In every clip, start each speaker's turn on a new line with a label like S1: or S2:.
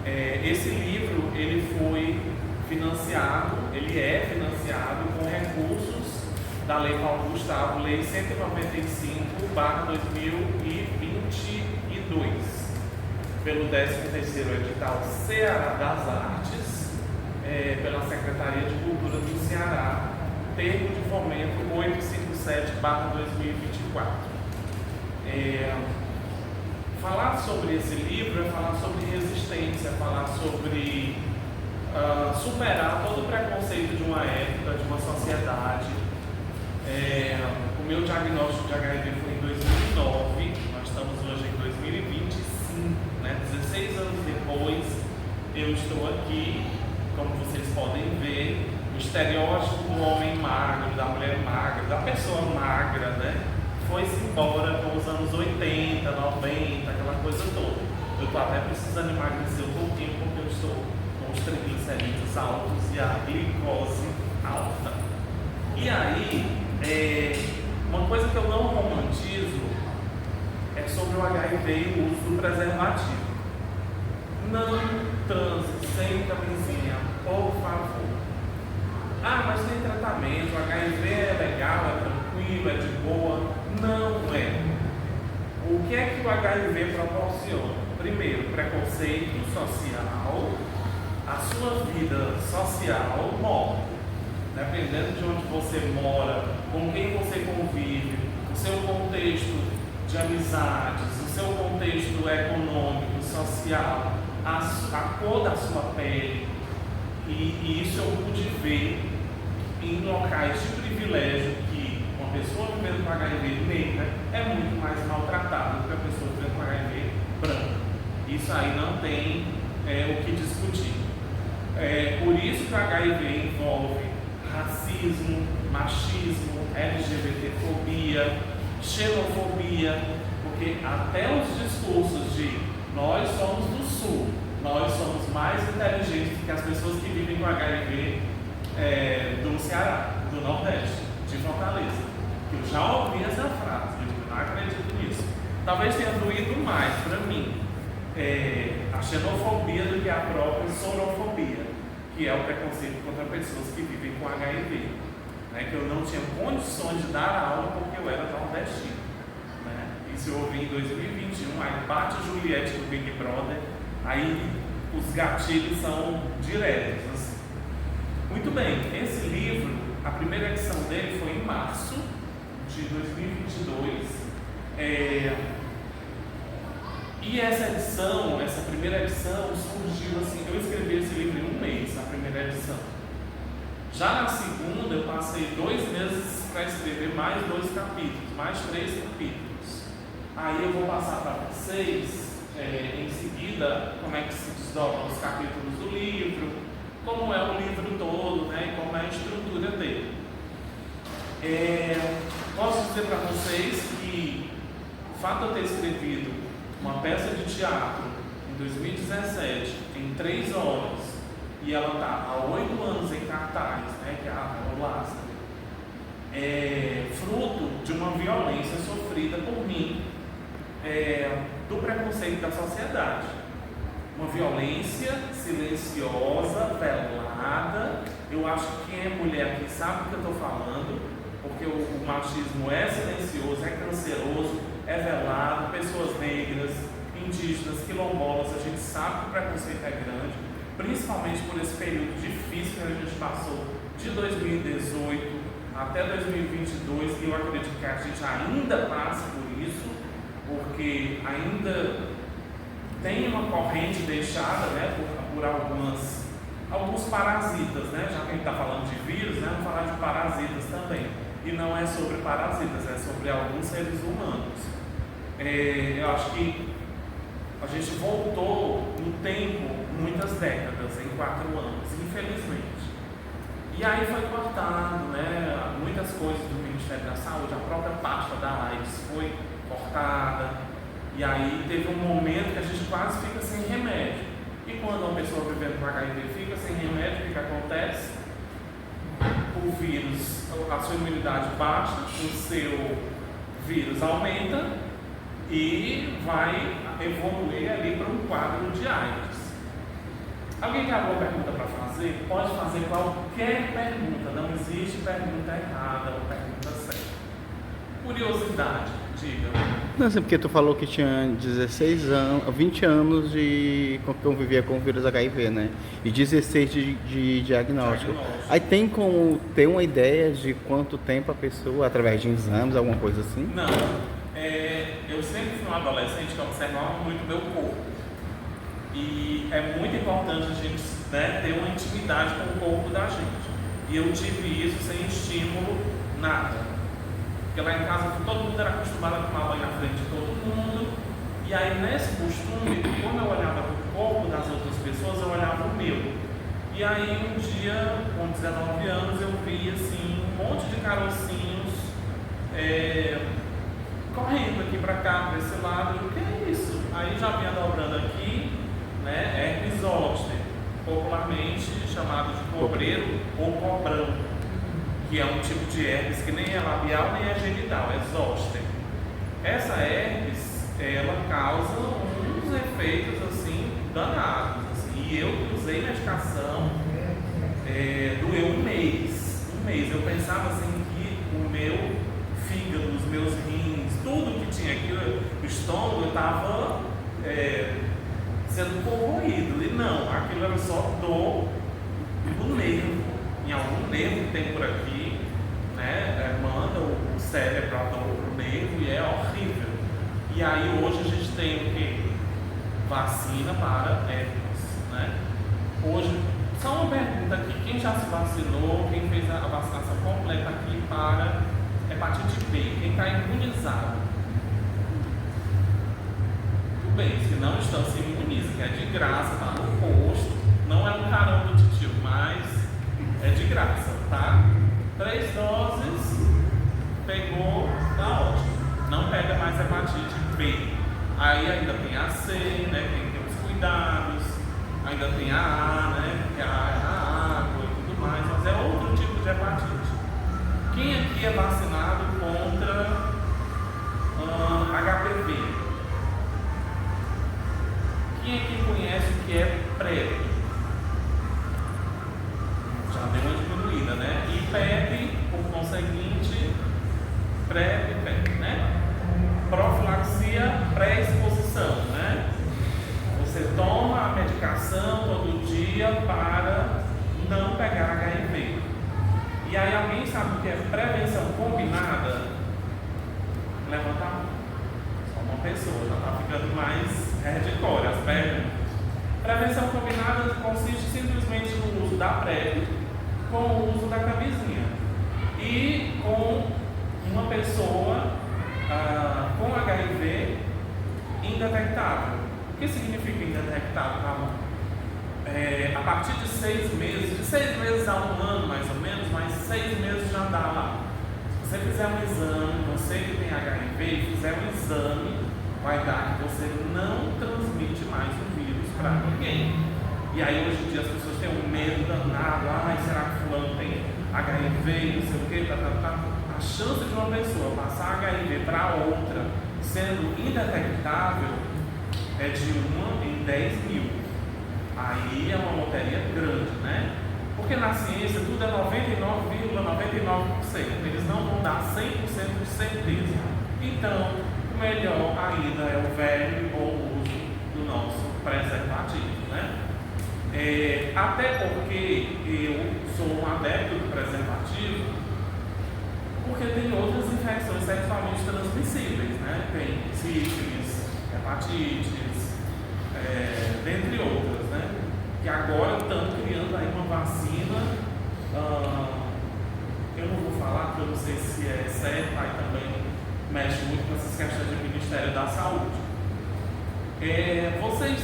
S1: Esse livro ele é financiado com recursos da Lei Paulo Gustavo, Lei 195/2022, pelo 13º edital Ceará das Artes, pela Secretaria de Cultura do Ceará, termo de fomento 857/2024. Falar sobre esse livro é falar sobre resistência, falar sobre superar todo o preconceito de uma época, de uma sociedade. O meu diagnóstico de HIV foi em 2009, nós estamos hoje em 2025, né? 16 anos depois, eu estou aqui, como vocês podem ver, o estereótipo do homem magro, da mulher magra, da pessoa magra, né? Foi-se embora com os anos 80, 90, aquela coisa toda. Eu estou até precisando emagrecer um pouquinho porque eu estou com os triglicerídeos altos e a glicose alta. E aí, uma coisa que eu não romantizo é sobre o HIV e o uso do preservativo. Não transe sem camisinha, por favor. Mas tem tratamento, o HIV é legal, é tranquilo, é de boa. Não é. O que é que o HIV proporciona? Primeiro, preconceito social, a sua vida social morre. Dependendo de onde você mora, com quem você convive, o seu contexto de amizades, o seu contexto econômico, social, a cor da sua pele, e isso eu pude ver em locais de privilégio que uma pessoa vivendo com HIV negra é muito mais maltratada do que a pessoa vivendo com HIV branca. Isso aí não tem o que discutir. Por isso que o HIV envolve racismo, machismo, LGBTfobia, xenofobia, porque até os discursos de nós somos do Sul, nós somos mais inteligentes do que as pessoas que vivem com HIV do Ceará, do Nordeste, de Fortaleza. Que eu já ouvi essa frase, eu não acredito nisso. Talvez tenha doído mais para mim a xenofobia do que a própria sorofobia, que é o preconceito contra pessoas que vivem com HIV, né? Que eu não tinha condições de dar aula porque eu era nordestino, né? Isso eu ouvi em 2021, aí bate Juliette do Big Brother, aí os gatilhos são diretos, assim. Muito bem, esse livro, a primeira edição dele foi em março de 2022, e essa primeira edição surgiu assim, eu escrevi esse livro em um mês, a primeira edição. Já na segunda eu passei 2 meses para escrever mais 2 capítulos, mais 3 capítulos. Aí eu vou passar para vocês, em seguida, como é que se desdobram os capítulos do livro, como é o livro todo, né, e como é a estrutura dele. Posso dizer para vocês que o fato de eu ter escrevido uma peça de teatro em 2017, em 3 horas, e ela está há 8 anos em cartaz, né, que é o Lázaro, fruto de uma violência sofrida por mim, do preconceito da sociedade. Uma violência silenciosa, velada. Eu acho que quem é mulher aqui sabe do que eu estou falando, porque o machismo é silencioso, é canceroso, é velado. Pessoas negras, indígenas, quilombolas, a gente sabe que o preconceito é grande, principalmente por esse período difícil que a gente passou de 2018 até 2022, e eu acredito que a gente ainda passa por isso, porque ainda tem uma corrente deixada, né, por alguns parasitas, né? Já que a gente está falando de vírus, né, vamos falar de parasitas também. E não é sobre parasitas, é sobre alguns seres humanos. Eu acho que a gente voltou no tempo muitas décadas, em 4 anos, infelizmente. E aí foi cortado, né, muitas coisas do Ministério da Saúde, a própria pasta da AIDS foi cortada. E aí teve um momento que a gente quase fica sem remédio. E quando uma pessoa vivendo com HIV fica sem remédio, o que acontece? O vírus, a sua imunidade baixa, o seu vírus aumenta e vai evoluir ali para um quadro de AIDS. Alguém tem alguma pergunta para fazer? Pode fazer qualquer pergunta, não existe pergunta errada ou pergunta certa. Curiosidade, diga.
S2: Não sei porque tu falou que tinha 16 anos, 20 anos de convivia com o vírus HIV, né? E 16 de diagnóstico. Aí tem como ter uma ideia de quanto tempo a pessoa, através de exames, alguma coisa assim?
S1: Não. Eu sempre fui um adolescente que observava muito o meu corpo. E é muito importante a gente, né, ter uma intimidade com o corpo da gente. E eu tive isso sem estímulo, nada. Porque lá em casa todo mundo era acostumado a tomar banho na frente de todo mundo. E aí nesse costume, quando eu olhava para o corpo das outras pessoas, eu olhava o meu. E aí um dia, com 19 anos, eu vi assim, um monte de carocinhos correndo aqui para cá, para esse lado. E o que é isso? Aí já vinha dobrando aqui, né, herpes zoster, popularmente chamado de cobreiro ou cobrão, que é um tipo de herpes que nem é labial nem é genital, é zoster. Essa herpes, ela causa uns efeitos assim danados, assim, e eu que usei medicação, doeu um mês. Eu pensava assim que o meu fígado, os meus rins, tudo que tinha aqui, o estômago estava sendo corroído, e não, aquilo era só dor do nervo, em algum nervo que tem por aqui, né, manda o cérebro, a dor pro nervo, e é horrível. E aí hoje a gente tem o que? Vacina para herpes, né? Hoje, só uma pergunta aqui, quem já se vacinou, quem fez a vacinação completa aqui para hepatite B, quem está imunizado? Tudo bem, se não estão, se imuniza, que é de graça, tá no posto, não é um carão do titio, mas é de graça, tá? 3 doses, pegou, tá ótimo. Não pega mais hepatite B. Aí ainda tem a C, né? Tem que ter os cuidados. Ainda tem a A, né? Que a A é a água e tudo mais, mas é outro tipo de hepatite. Quem aqui é vacinado contra HPV? Quem aqui conhece o que é PrEP? Já deu uma diminuída, né? E PEP, por conseguinte, PrEP, né? Profilaxia pré-exposição, né? Você toma a medicação todo dia para não pegar HIV. E aí alguém sabe o que é prevenção combinada? Levanta a mão. Só uma pessoa, já está ficando mais hardcore as perguntas. Prevenção combinada consiste simplesmente no uso da PrEP com o uso da camisinha e com uma pessoa com HIV indetectável. O que significa indetectável, Ramon? A partir de 6 meses, de 6 meses a 1 ano mais ou menos, mas 6 meses já dá lá. Se você fizer um exame, você que tem HIV, fizer um exame, vai dar que você não transmite mais o vírus para ninguém. E aí hoje em dia as pessoas têm um medo danado, será que fulano tem HIV, não sei o que, A chance de uma pessoa passar HIV para outra, sendo indetectável, é de 1 em 10 mil. Aí é uma loteria grande, né? Porque na ciência tudo é 99,99%. Eles não vão dar 100% de certeza. Então, o melhor ainda é o velho e bom uso do nosso preservativo, né? Até porque eu sou um adepto do preservativo, porque tem outras infecções sexualmente transmissíveis, né? Tem sífilis, hepatites, dentre outras, né? Que agora estão criando aí uma vacina, eu não vou falar porque eu não sei se é certo, aí também mexe muito com essas questões do Ministério da Saúde. Vocês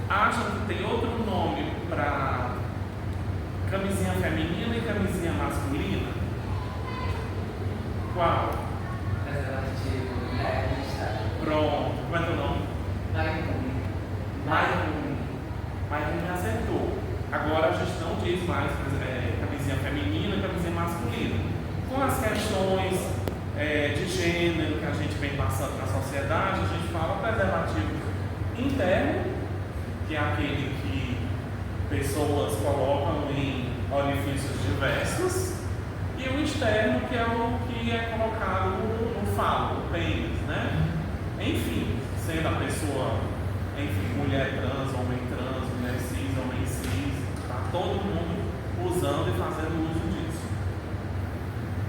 S1: acham que tem outro nome para camisinha feminina e camisinha masculina? Qual?
S3: Preservativo,
S1: Pronto. Como é teu nome? Maicon me acertou. Agora a gente não diz mais camisinha feminina e camisinha masculina. Com as questões de gênero que a gente vem passando na sociedade, a gente fala preservativo interno, que é aquele que pessoas colocam em orifícios diversos, e o externo, que é o que é colocado no falo, o pênis, né? Enfim, sendo a pessoa, enfim, mulher trans, mulher cis, homem cis, tá todo mundo usando e fazendo uso disso.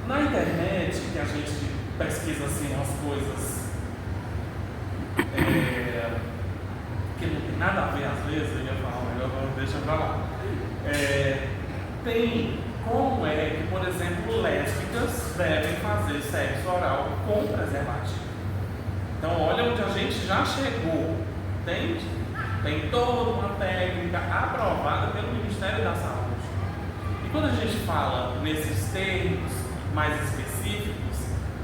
S1: Na internet, que a gente pesquisa assim umas coisas que não tem nada a ver às vezes, eu ia falar melhor, deixa pra lá. Tem como é que, por exemplo, lésbicas devem fazer sexo oral com preservativo. Então olha onde a gente já chegou, entende? Tem toda uma técnica aprovada pelo Ministério da Saúde. E quando a gente fala nesses termos mais específicos,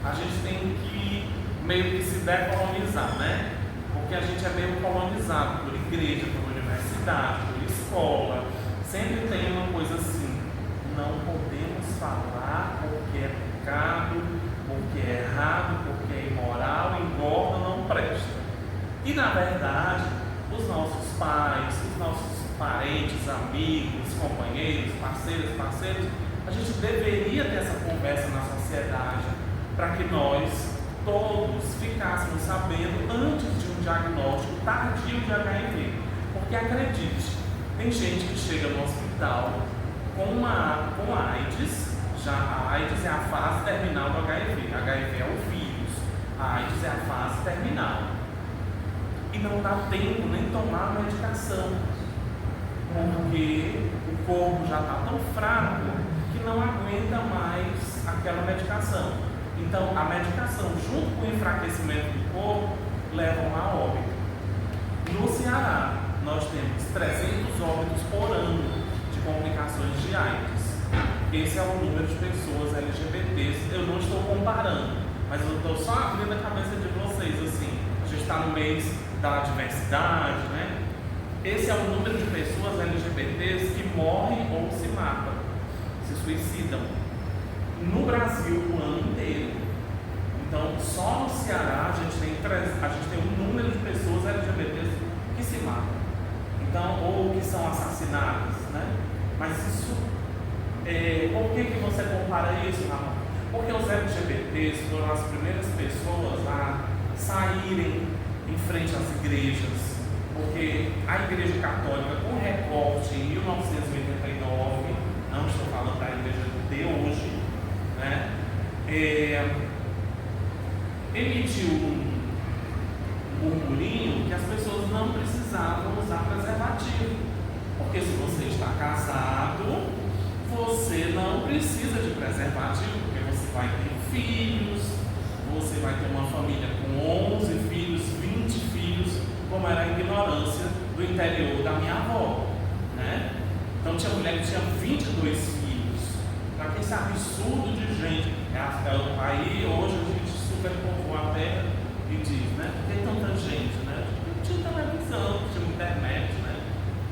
S1: a gente tem que meio que se decolonizar, né? Porque a gente é meio colonizado por igreja, por universidade, por escola. Sempre tem uma coisa assim: não podemos falar porque é pecado, porque é errado, porque é imoral, engorda, não presta. E na verdade, os nossos pais, os nossos parentes, amigos, companheiros, parceiros, a gente deveria ter essa conversa na sociedade para que nós todos ficássemos sabendo antes de um diagnóstico tardio de HIV. Porque acredite, tem gente que chega no hospital com AIDS, já a AIDS é a fase terminal do HIV. HIV é o vírus, a AIDS é a fase terminal. E não dá tempo nem tomar a medicação, porque o corpo já está tão fraco que não aguenta mais aquela medicação. Então, a medicação, junto com o enfraquecimento do corpo, levam a óbito. No Ceará, nós temos 300 óbitos por ano de complicações de AIDS. Esse é o número de pessoas LGBTs. Eu não estou comparando, mas eu estou só abrindo a cabeça de vocês, assim. A gente está no mês da diversidade, né? Esse é o número de pessoas LGBTs que morrem ou se matam, se suicidam no Brasil o ano inteiro. Então, só no Ceará a gente tem um número de pessoas LGBTs que se matam, então, ou que são assassinadas, né? Mas isso, por que você compara isso, Ramon? Porque os LGBTs foram as primeiras pessoas a saírem em frente às igrejas, porque a Igreja Católica, com recorte em 1989, não estou falando da igreja de hoje, né, emitiu um murmurinho que as pessoas não precisavam usar preservativo, porque se você está casado, você não precisa de preservativo, porque você vai ter filhos, você vai ter uma família com 11 filhos, 20 filhos, como era a ignorância do interior da minha avó, né? Então tinha mulher que tinha 22 filhos. Para quem sabe absurdo de gente, aí hoje a gente super povoa a terra e diz, né? Por que tanta gente, né? Não tinha televisão, não tinha internet, né?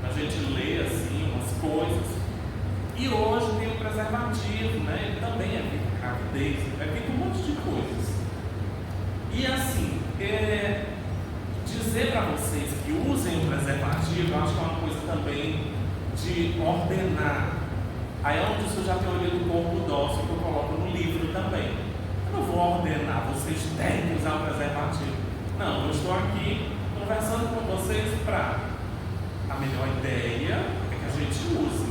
S1: A gente lê assim umas coisas. E hoje tem o preservativo, né? Ele também evita gravidez, evita um monte de coisas. E assim, dizer para vocês que usem o preservativo, eu acho que é uma coisa também de ordenar. Aí é onde surge a teoria do corpo dócil que eu coloco no livro também. Eu não vou ordenar, vocês têm que usar o preservativo. Não, eu estou aqui conversando com vocês para a melhor ideia é que a gente use.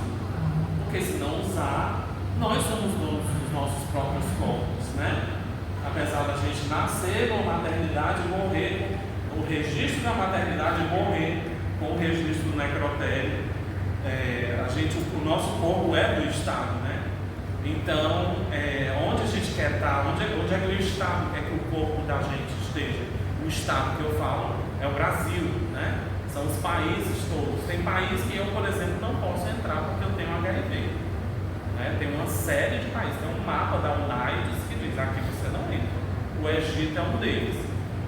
S1: Porque se não usar, nós somos donos dos nossos próprios corpos, né? Apesar da gente nascer com maternidade e morrer, o registro da maternidade e morrer com o registro do necrotério, o nosso corpo é do Estado, né? Então, onde a gente quer estar, onde é que o Estado quer que o corpo da gente esteja? O Estado que eu falo é o Brasil, né? São os países todos. Tem país que eu, por exemplo, não posso entrar porque eu tenho HIV, né? Tem uma série de países, tem um mapa da UNAIDS que diz aqui você não entra. O Egito é um deles.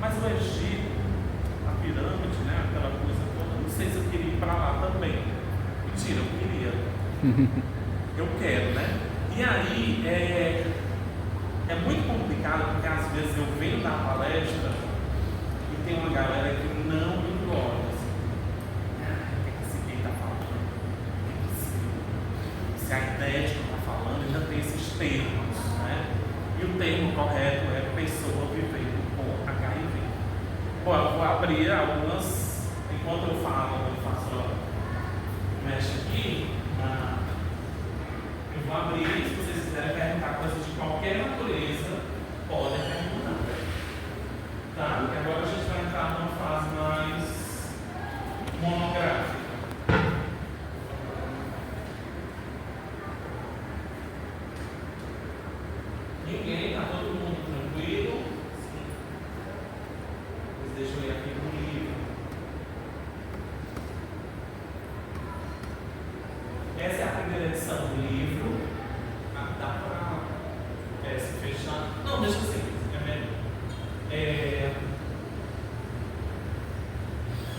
S1: Mas o Egito, a pirâmide, né? Aquela coisa toda, eu não sei se eu queria ir para lá também. Mentira, eu queria. Eu quero, né? E aí é muito complicado porque às vezes eu venho dar palestra e tem uma galera que não me gosta. O que esse gay tá falando? incorreto é pessoa vivendo com HIV. Bom, eu vou abrir algumas, enquanto eu falo, eu faço, mexe aqui, eu vou abrir, se vocês quiserem perguntar coisas de qualquer natureza, podem perguntar. Tá? E agora a gente vai entrar numa fase mais monográfica. Ninguém, tá todo mundo tranquilo? Sim. Deixa eu ir aqui no livro. Essa é a primeira edição do livro. Dá para se fechar? Não, deixa assim, é melhor.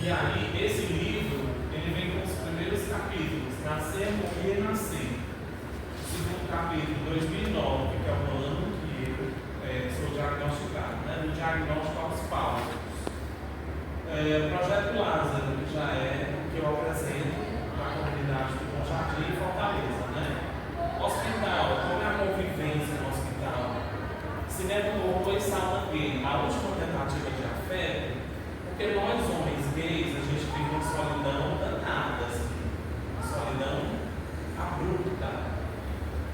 S1: E aí, esse livro, ele vem com os primeiros capítulos: Nascer, Morrer, Nascer. O segundo capítulo, 2009, que é o ano que eu sou diagnosticado, né? Do diagnóstico aos palcos. Projeto Lázaro, que já é o que eu apresento para a comunidade do Bom Jardim e Fortaleza, né? Hospital, como é a convivência no hospital? Cinema do horror e sauna gay, a última tentativa de afeto, porque nós, homens gays, a gente vive uma solidão danada, assim, uma solidão abrupta.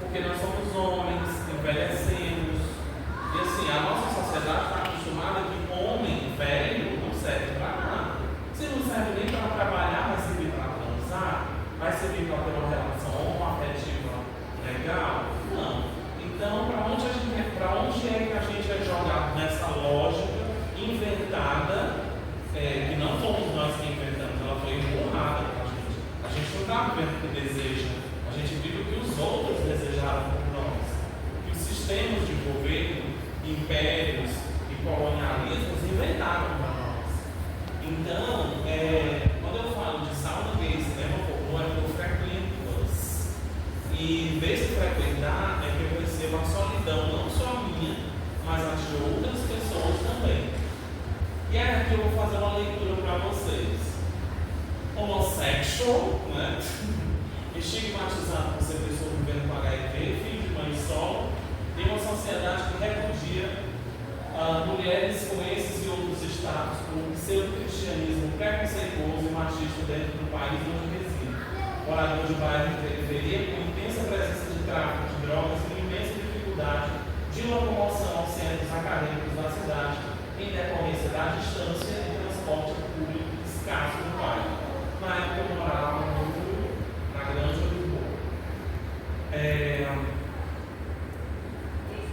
S1: Porque nós somos homens, envelhecemos, e assim, a nossa sociedade está acostumada que homem velho não serve para nada. Se não serve nem para trabalhar, vai servir para transar, vai servir para ter uma relação homoafetiva legal? Não. Então, para onde é que a gente é jogado nessa lógica inventada, que não fomos nós que inventamos, ela foi empurrada para a gente. A gente não está vendo o que deseja. A gente vive o que os outros desejaram por nós. Que os sistemas de governo, impérios e colonialismos inventaram para nós. Então, quando eu falo de sauna gay, cinema pornô, é que eu frequento-as. E desse frequentar é que eu percebo a solidão, não só a minha, mas a de outras pessoas também. E aí aqui eu vou fazer uma leitura para vocês. Homossexual, né? Estigmatizado por ser pessoa vivendo com HIV, filho de mãe solo, em uma sociedade que repudia mulheres com esses e outros status por um pseudo-cristianismo preconceituoso e machista dentro do país onde reside. Morador de bairro de periferia, com intensa presença de tráfico de drogas e imensa dificuldade de locomoção aos centros acadêmicos da cidade, em decorrência da distância e transporte público escasso no bairro. Na época eu morava na Grande Lisboa.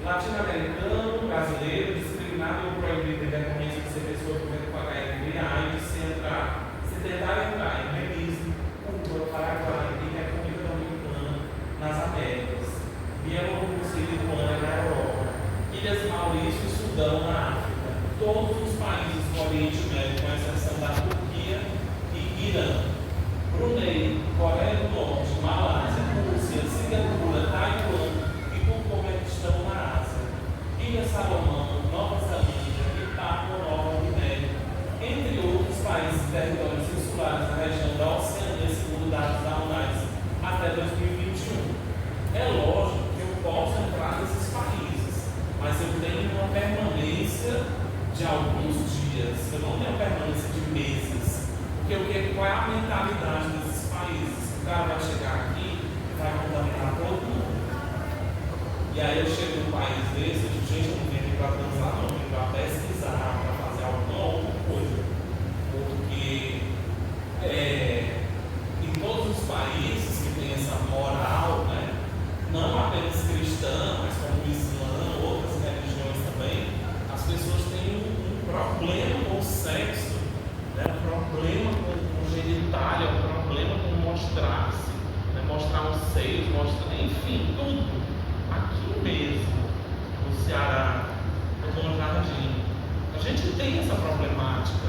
S1: Latino-americano, brasileiro, discriminado ou proibido em decorrência de ser pessoa vivendo com HIV e AIDS, se tentar entrar em Belize, Cuba, Paraguai e República Dominicana nas Américas, Bielorrússia e Lituânia na Europa, Ilhas Maurício e Sudão na África, todos os países do Oriente Médio, com exceção da Turquia e Irã, Brunei, Coreia do Norte, Malásia, Rússia, Singapura, Taiwan e Turcomenistão na Ásia, Ilha Salomão, Nova Zelândia e Papua Nova Guiné, entre outros países e territórios insulares da região da Oceania, segundo dados da UNAIDS, até 2021. É lógico que eu posso entrar nesses países, mas eu tenho uma permanência de alguns dias, eu não tenho permanência de meses. Porque qual é a mentalidade desses países? O cara vai chegar aqui e vai contaminar todo mundo. E aí eu chego num país desse, eu digo, gente, eu não vim aqui para transar, não, eu vim para pesquisar, para fazer alguma outra coisa. Porque em todos os países que tem essa moral, né, não apenas cristã, mas como o Islã, outras religiões também, as pessoas têm um problema com o sexo. Um problema com genitália, um problema com mostrar-se, né? Mostrar os seios, enfim, tudo. Aqui mesmo, no Ceará, no Bom Jardim, a gente tem essa problemática.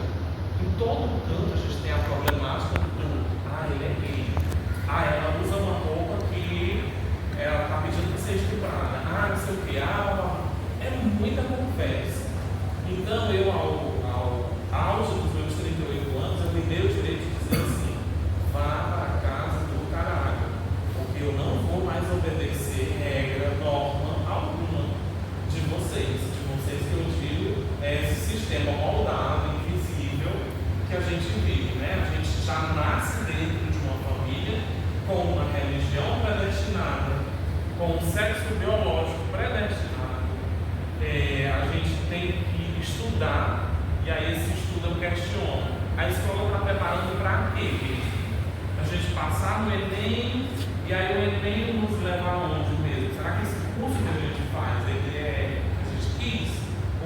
S1: Em todo canto a gente tem a problemática do ele é gay. Ela usa uma roupa que ela está pedindo para ser estuprada. Não sei o que. É muita conversa. Então eu, ao auge dos meus 38 anos, eu me dei o direito de dizer assim: vá para a casa do caralho, porque eu não vou mais obedecer regra, norma alguma de vocês. gente vive, né? A gente já nasce dentro de uma família com uma religião predestinada, com um sexo biológico predestinado. A gente tem que estudar, e aí esse estudo eu questiono. A escola está preparando para quê? A gente passar no Enem, e aí o Enem nos leva aonde mesmo? Será que esse curso que a gente faz, ele é que a gente quis?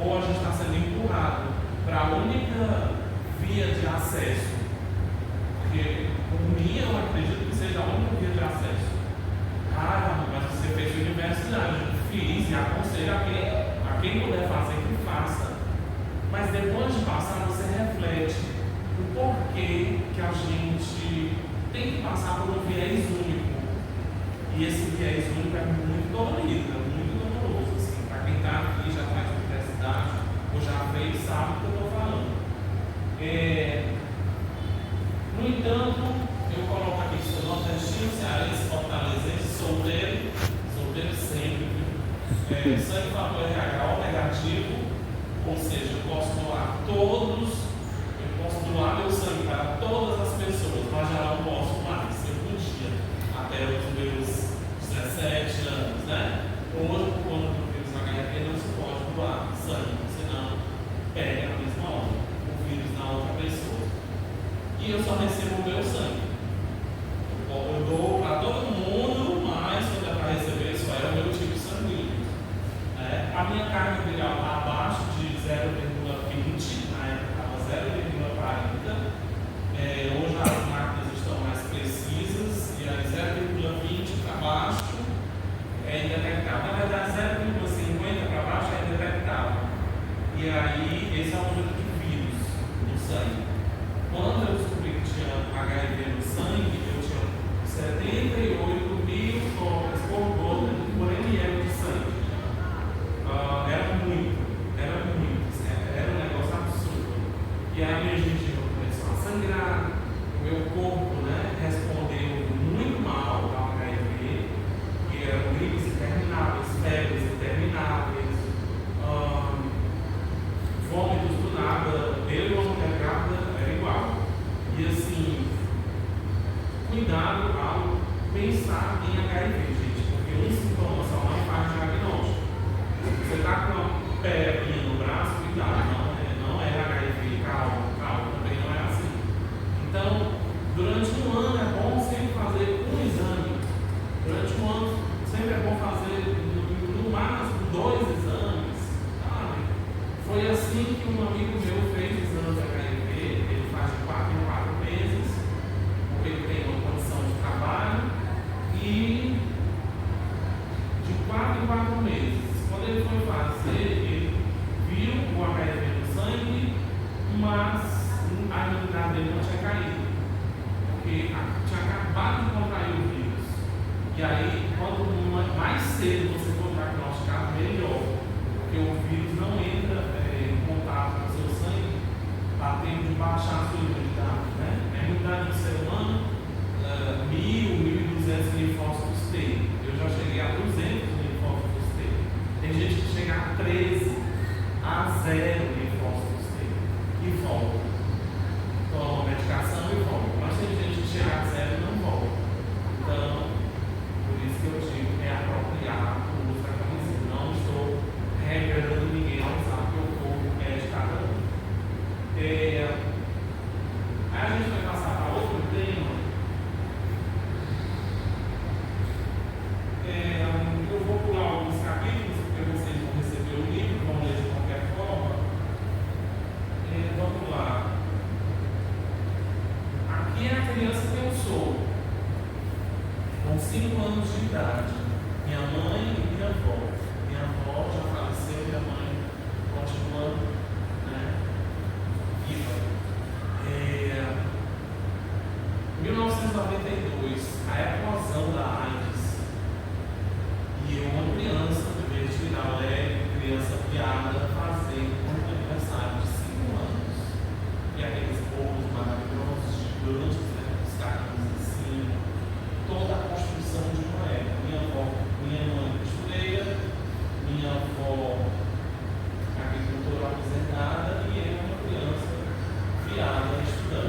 S1: Ou a gente está sendo empurrado para a única via de acesso? Porque, por mim, eu acredito que seja a única via de acesso. Ah, mas você fez universidade. Eu fiz e aconselho a quem puder fazer, que faça. Mas depois de passar, você reflete o porquê que a gente tem que passar por um viés único. E esse viés único é muito dolorido, é muito doloroso. Assim, para quem está aqui, já faz universidade, ou já fez, sabe o que eu estou falando. No entanto, eu coloco aqui que sou nordestino, cearense, fortalezense, solteiro sempre. Sangue fator RH negativo, ou seja, eu posso doar meu sangue para todas as pessoas, mas já não posso mais. Eu podia, até os meus 17 anos, né? Hoje, por conta do vírus HIV, não se pode doar sangue, senão pega na mesma hora o vírus na outra pessoa. E eu só recebo o meu sangue. Eu dou para todo mundo, mas quando é para receber, só é o meu tipo sanguíneo. A minha carga viral está abaixo de 0,20, na época estava 0,40. Hoje as máquinas estão mais precisas, e aí 0,20 para baixo é indetectável. Na verdade, 0,50 para baixo é indetectável. E aí, esse é o número de vírus no sangue. Quando eu descobri que tinha HIV no sangue, eu tinha 78 mil cópias por gota por ml de sangue. Era um negócio absurdo. E aí a minha gengiva começou a sangrar, o meu corpo, né, respondeu muito mal ao HIV, que eram gripes intermináveis, febres intermináveis, vômitos do nada. Eu e uma mulher grávida era igual. E assim, cuidado ao pensar em HIV, gente, porque um sintoma só não faz diagnóstico. Você está com uma pedrinha no braço, cuidado, não é HIV, calma, também não é assim. Então, durante um ano é bom sempre fazer um exame. Durante um ano sempre é bom fazer no máximo 2 exames, sabe? Foi assim que um amigo meu fez exame de HIV, ele faz de 4 em 4 meses, porque ele tem uma condição de trabalho, e de 4 em 4 meses. Quando ele foi fazer, ele viu o HIV no sangue, mas a imunidade dele não tinha caído, porque tinha acabado de contrair o vírus. E aí, quanto mais cedo você for diagnosticado, melhor, porque o vírus não entra em contato com o seu sangue, está tendo de baixar a sua imunidade, né? A imunidade do ser humano, 1.000, 1.200 linfócitos T. Eu já cheguei a 200 linfócitos T. Tem gente que chega a 13, a 0 linfócitos T e volta. Toma medicação e volta. Mas tem gente que chega a 0 e não volta. Então, por isso que eu digo que é apropriado o uso da camisinha. Não estou regrando ninguém a usar, porque o corpo é de cada um. Aí a gente vai passar para outro tema. Eu vou pular alguns capítulos, porque vocês vão receber o livro, vão ler de qualquer forma. Vamos lá. Aqui é a criança que eu sou, com 5 anos de idade. Minha mãe e minha avó. Minha avó já faleceu, minha mãe continua, né, viva. 1992, a eclosão da AIDS. E eu, uma criança, deveria tirar leve, criança piada, fazer um aniversário de 5 anos. E aqueles bolos maravilhosos, gigantes, né, os carrinhos em cima, toda a construção de uma época. Minha mãe costureira, minha avó agricultora aposentada, e eu, uma criança piada, estudante.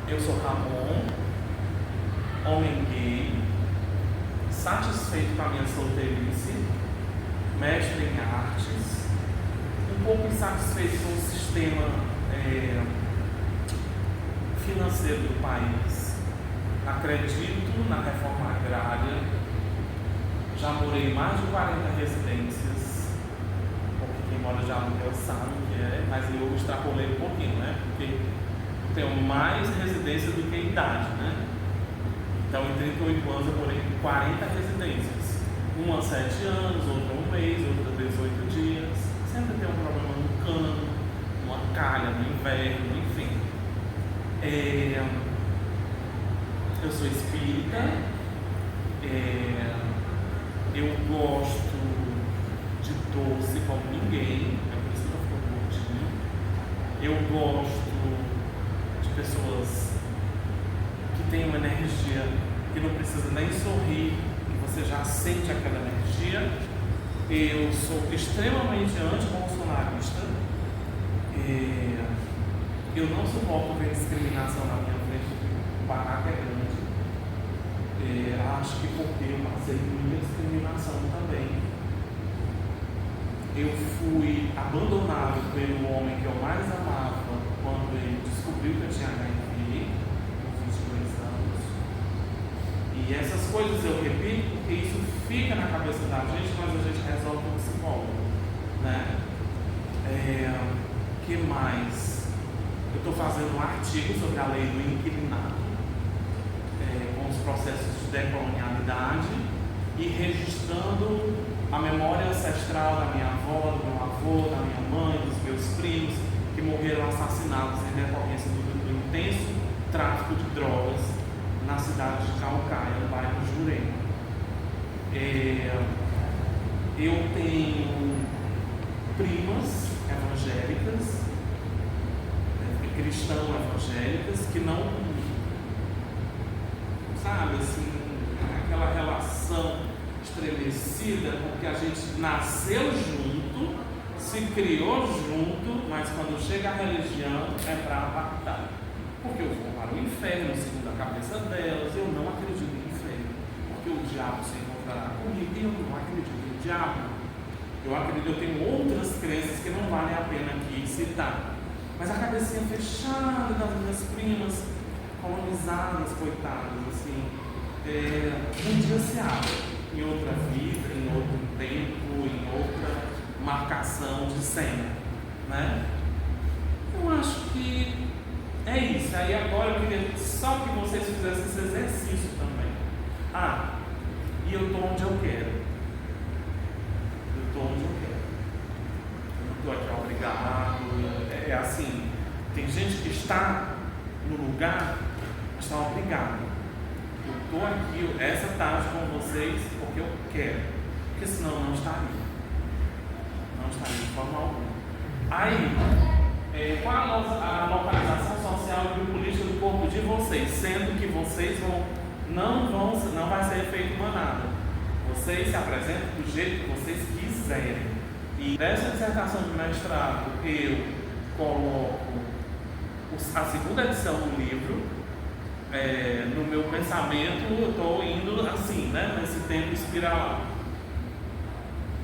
S1: Eu sou Ramon, homem gay, satisfeito com a minha solteirice, mestre em artes, um pouco insatisfeito com o sistema financeiro do país. Acredito na reforma agrária, já morei em mais de 40 residências, porque quem mora de aluguel sabe o que é, mas eu extrapolei um pouquinho, né? Porque eu tenho mais residências do que idade, né? Então, em 38 anos, eu morei em 40 residências. Uma 7 anos, outra 1 mês, outra 18 dias. Sempre tem um problema no cano, uma calha no inverno, enfim. Eu sou espírita. Eu gosto de doce como ninguém. É por isso que eu fico gordinho. Eu gosto de pessoas que tem uma energia que não precisa nem sorrir, que você já sente aquela energia. Eu sou extremamente anti-bolsonarista. Eu não suporto ver discriminação na minha frente, porque o barato é grande. Acho que porque eu passei muita discriminação também. Eu fui abandonado pelo homem que eu mais amava quando ele descobriu que eu tinha HIV. E essas coisas eu repito porque isso fica na cabeça da gente, mas a gente resolve com o psicólogo, né? Que mais? Eu estou fazendo um artigo sobre a lei do inquilinato, com os processos de decolonialidade e registrando a memória ancestral da minha avó, do meu avô, da minha mãe, dos meus primos, que morreram assassinados em decorrência do intenso tráfico de drogas na cidade de Caucaia, no bairro Jurema. Eu tenho primas evangélicas, cristãs evangélicas, que não, sabe, assim, aquela relação estremecida, porque a gente nasceu junto, se criou junto, mas quando chega a religião é para apartar. Porque eu vou para o inferno, segundo a cabeça delas. Eu não acredito no inferno, porque o diabo se encontrará comigo e eu não acredito no diabo. Eu tenho outras crenças que não valem a pena aqui citar. Mas a cabecinha fechada das minhas primas, colonizadas, coitadas, assim, um dia se abre, em outra vida, em outro tempo, em outra marcação de cena, né? Eu acho que é isso. Aí agora eu queria só que vocês fizessem esse exercício também. E eu estou onde eu quero. Eu estou onde eu quero. Eu não estou aqui obrigado. É assim, tem gente que está no lugar, está obrigado. Eu estou aqui essa tarde com vocês porque eu quero. Porque senão eu não estaria. Não estaria de forma alguma. Aí, qual a localização social e biopolítica do corpo de vocês, sendo que vocês não vai ser efeito manada. Vocês se apresentam do jeito que vocês quiserem. E nessa dissertação de mestrado eu coloco a segunda edição do livro. No meu pensamento eu estou indo assim, né, nesse tempo espiral.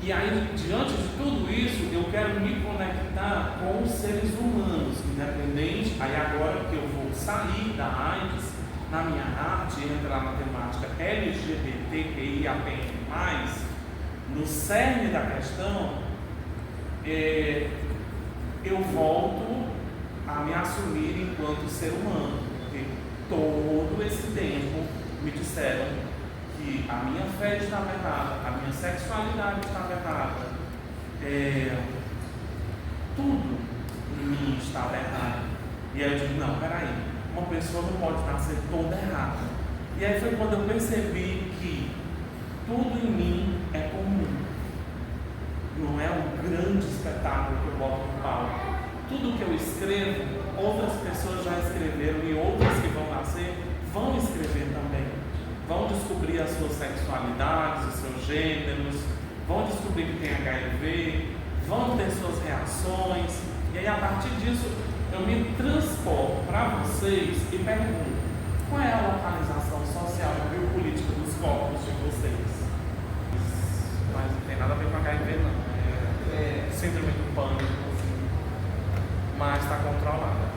S1: E aí, diante de tudo isso, eu quero me conectar com os seres humanos, independente. Aí agora que eu vou sair da AIDS, na minha arte, entrar na temática LGBTQIAPN+, no cerne da questão, eu volto a me assumir enquanto ser humano, porque todo esse tempo me disseram que a minha fé estava errada, a minha sexualidade estava errada, tudo em mim estava errado. E aí eu digo, não, peraí, uma pessoa não pode nascer toda errada. E aí foi quando eu percebi que tudo em mim é comum. Não é um grande espetáculo que eu boto no palco. Tudo que eu escrevo, outras pessoas já escreveram e outras que vão nascer vão escrever também. Vão descobrir as suas sexualidades, os seus gêneros, vão descobrir que tem HIV, vão ter suas reações, e aí a partir disso eu me transporto para você vocês e pergunto: qual é a localização social e biopolítica dos corpos de vocês? Mas não tem nada a ver com HIV, não. É síndrome do pânico, assim, mas está controlada.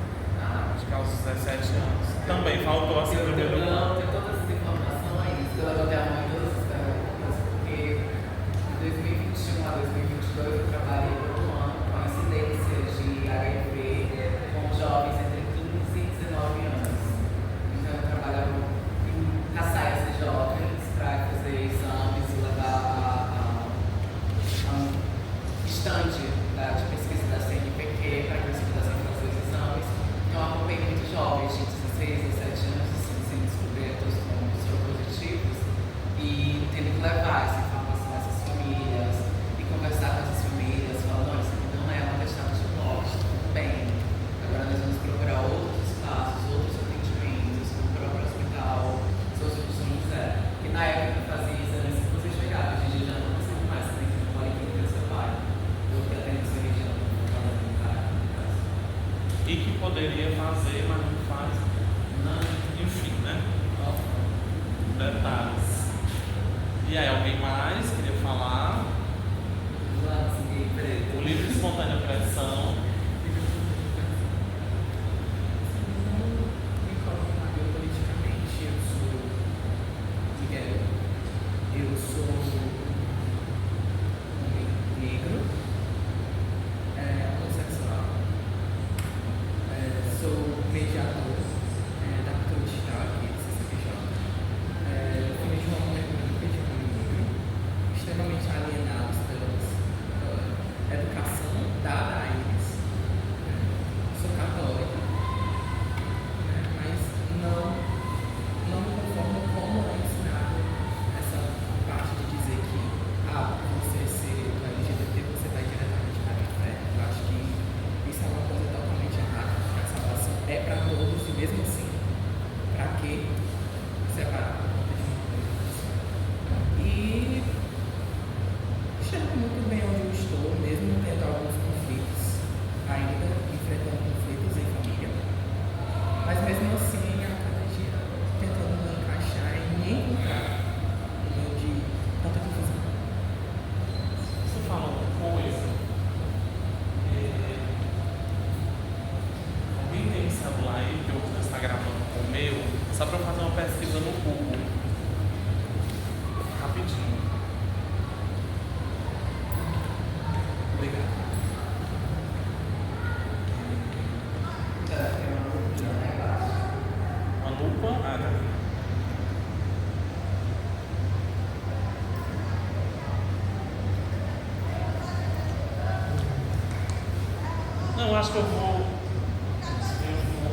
S1: Acho que aos 17 anos. Também faltou a síndrome do pânico.
S3: Não, tem todas as informações, eu levantei a mão em todas as perguntas, porque de 2021 a 2022 eu trabalhei todo ano com a incidência de HIV com jovens entre 15 e 19 anos. Então eu trabalhava em caçar esses jovens para fazer exames e levar a estande de pesquisa da CNPq para que eles pudessem fazer os exames. Então eu acompanhei muitos jovens de 16 a 17 anos sendo descobertos como soropositivos e tendo que levar essa informação a essas famílias e conversar com essas famílias, falando: olha, isso aqui não é uma atestado de morte, tudo bem. Agora nós vamos procurar outros espaços, outros atendimentos, como o próprio hospital, São José. E na época que eu fazia exames que você chegava, hoje em dia já não consigo mais, você tem que ir no policlínica do seu pai, ou que atende a sua região,
S1: E que poderia fazer, mas não faz. Enfim, né? Detalhes. E aí, alguém mais queria falar? O livre e espontânea pressão.
S4: Me coloco politicamente, eu sou Miguel, eu sou homem negro, homossexual, sou mediador da cultura digital aqui do CCPJ, filho de uma mulher branca de homem negro, extremamente alienados pela educação dada a eles. Sou católica, mas não me conformo como é ensinado essa parte de dizer que você ser LGBT, você vai diretamente para a fé. Eu acho que isso é uma coisa totalmente errada, que a salvação é para todos e mesmo assim, para que separar por conta de uma coisa? E chego muito bem onde eu estou, mesmo tendo alguns conflitos, ainda enfrentando conflitos em família, mas mesmo assim, a cada dia tentando me encaixar e me encontrar no meio de tanta confusão.
S1: Você falou uma coisa. Alguém tem um celular aí que eu está gravando com o meu? Só para eu fazer uma pesquisa no Google. Rapidinho.
S4: Obrigado.
S1: Uma lupa? Ah, tá aqui. Não, acho que eu vou.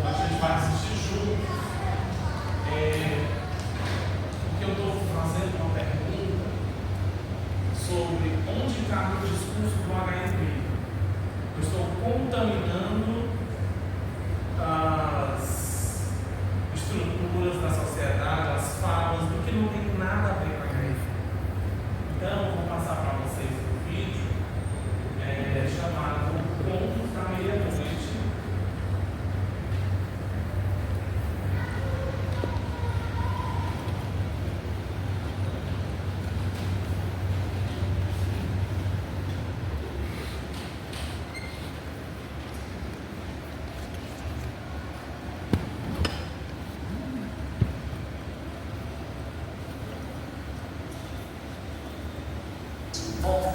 S1: A gente vai assistir junto. Porque eu estou fazendo uma pergunta sobre onde cabe o discurso do HIV. Eu estou contaminando as estruturas da sociedade, as falas, do que não tem nada a ver com a HIV. Então, eu vou passar para vocês um vídeo chamado Contos da Meia-Noite.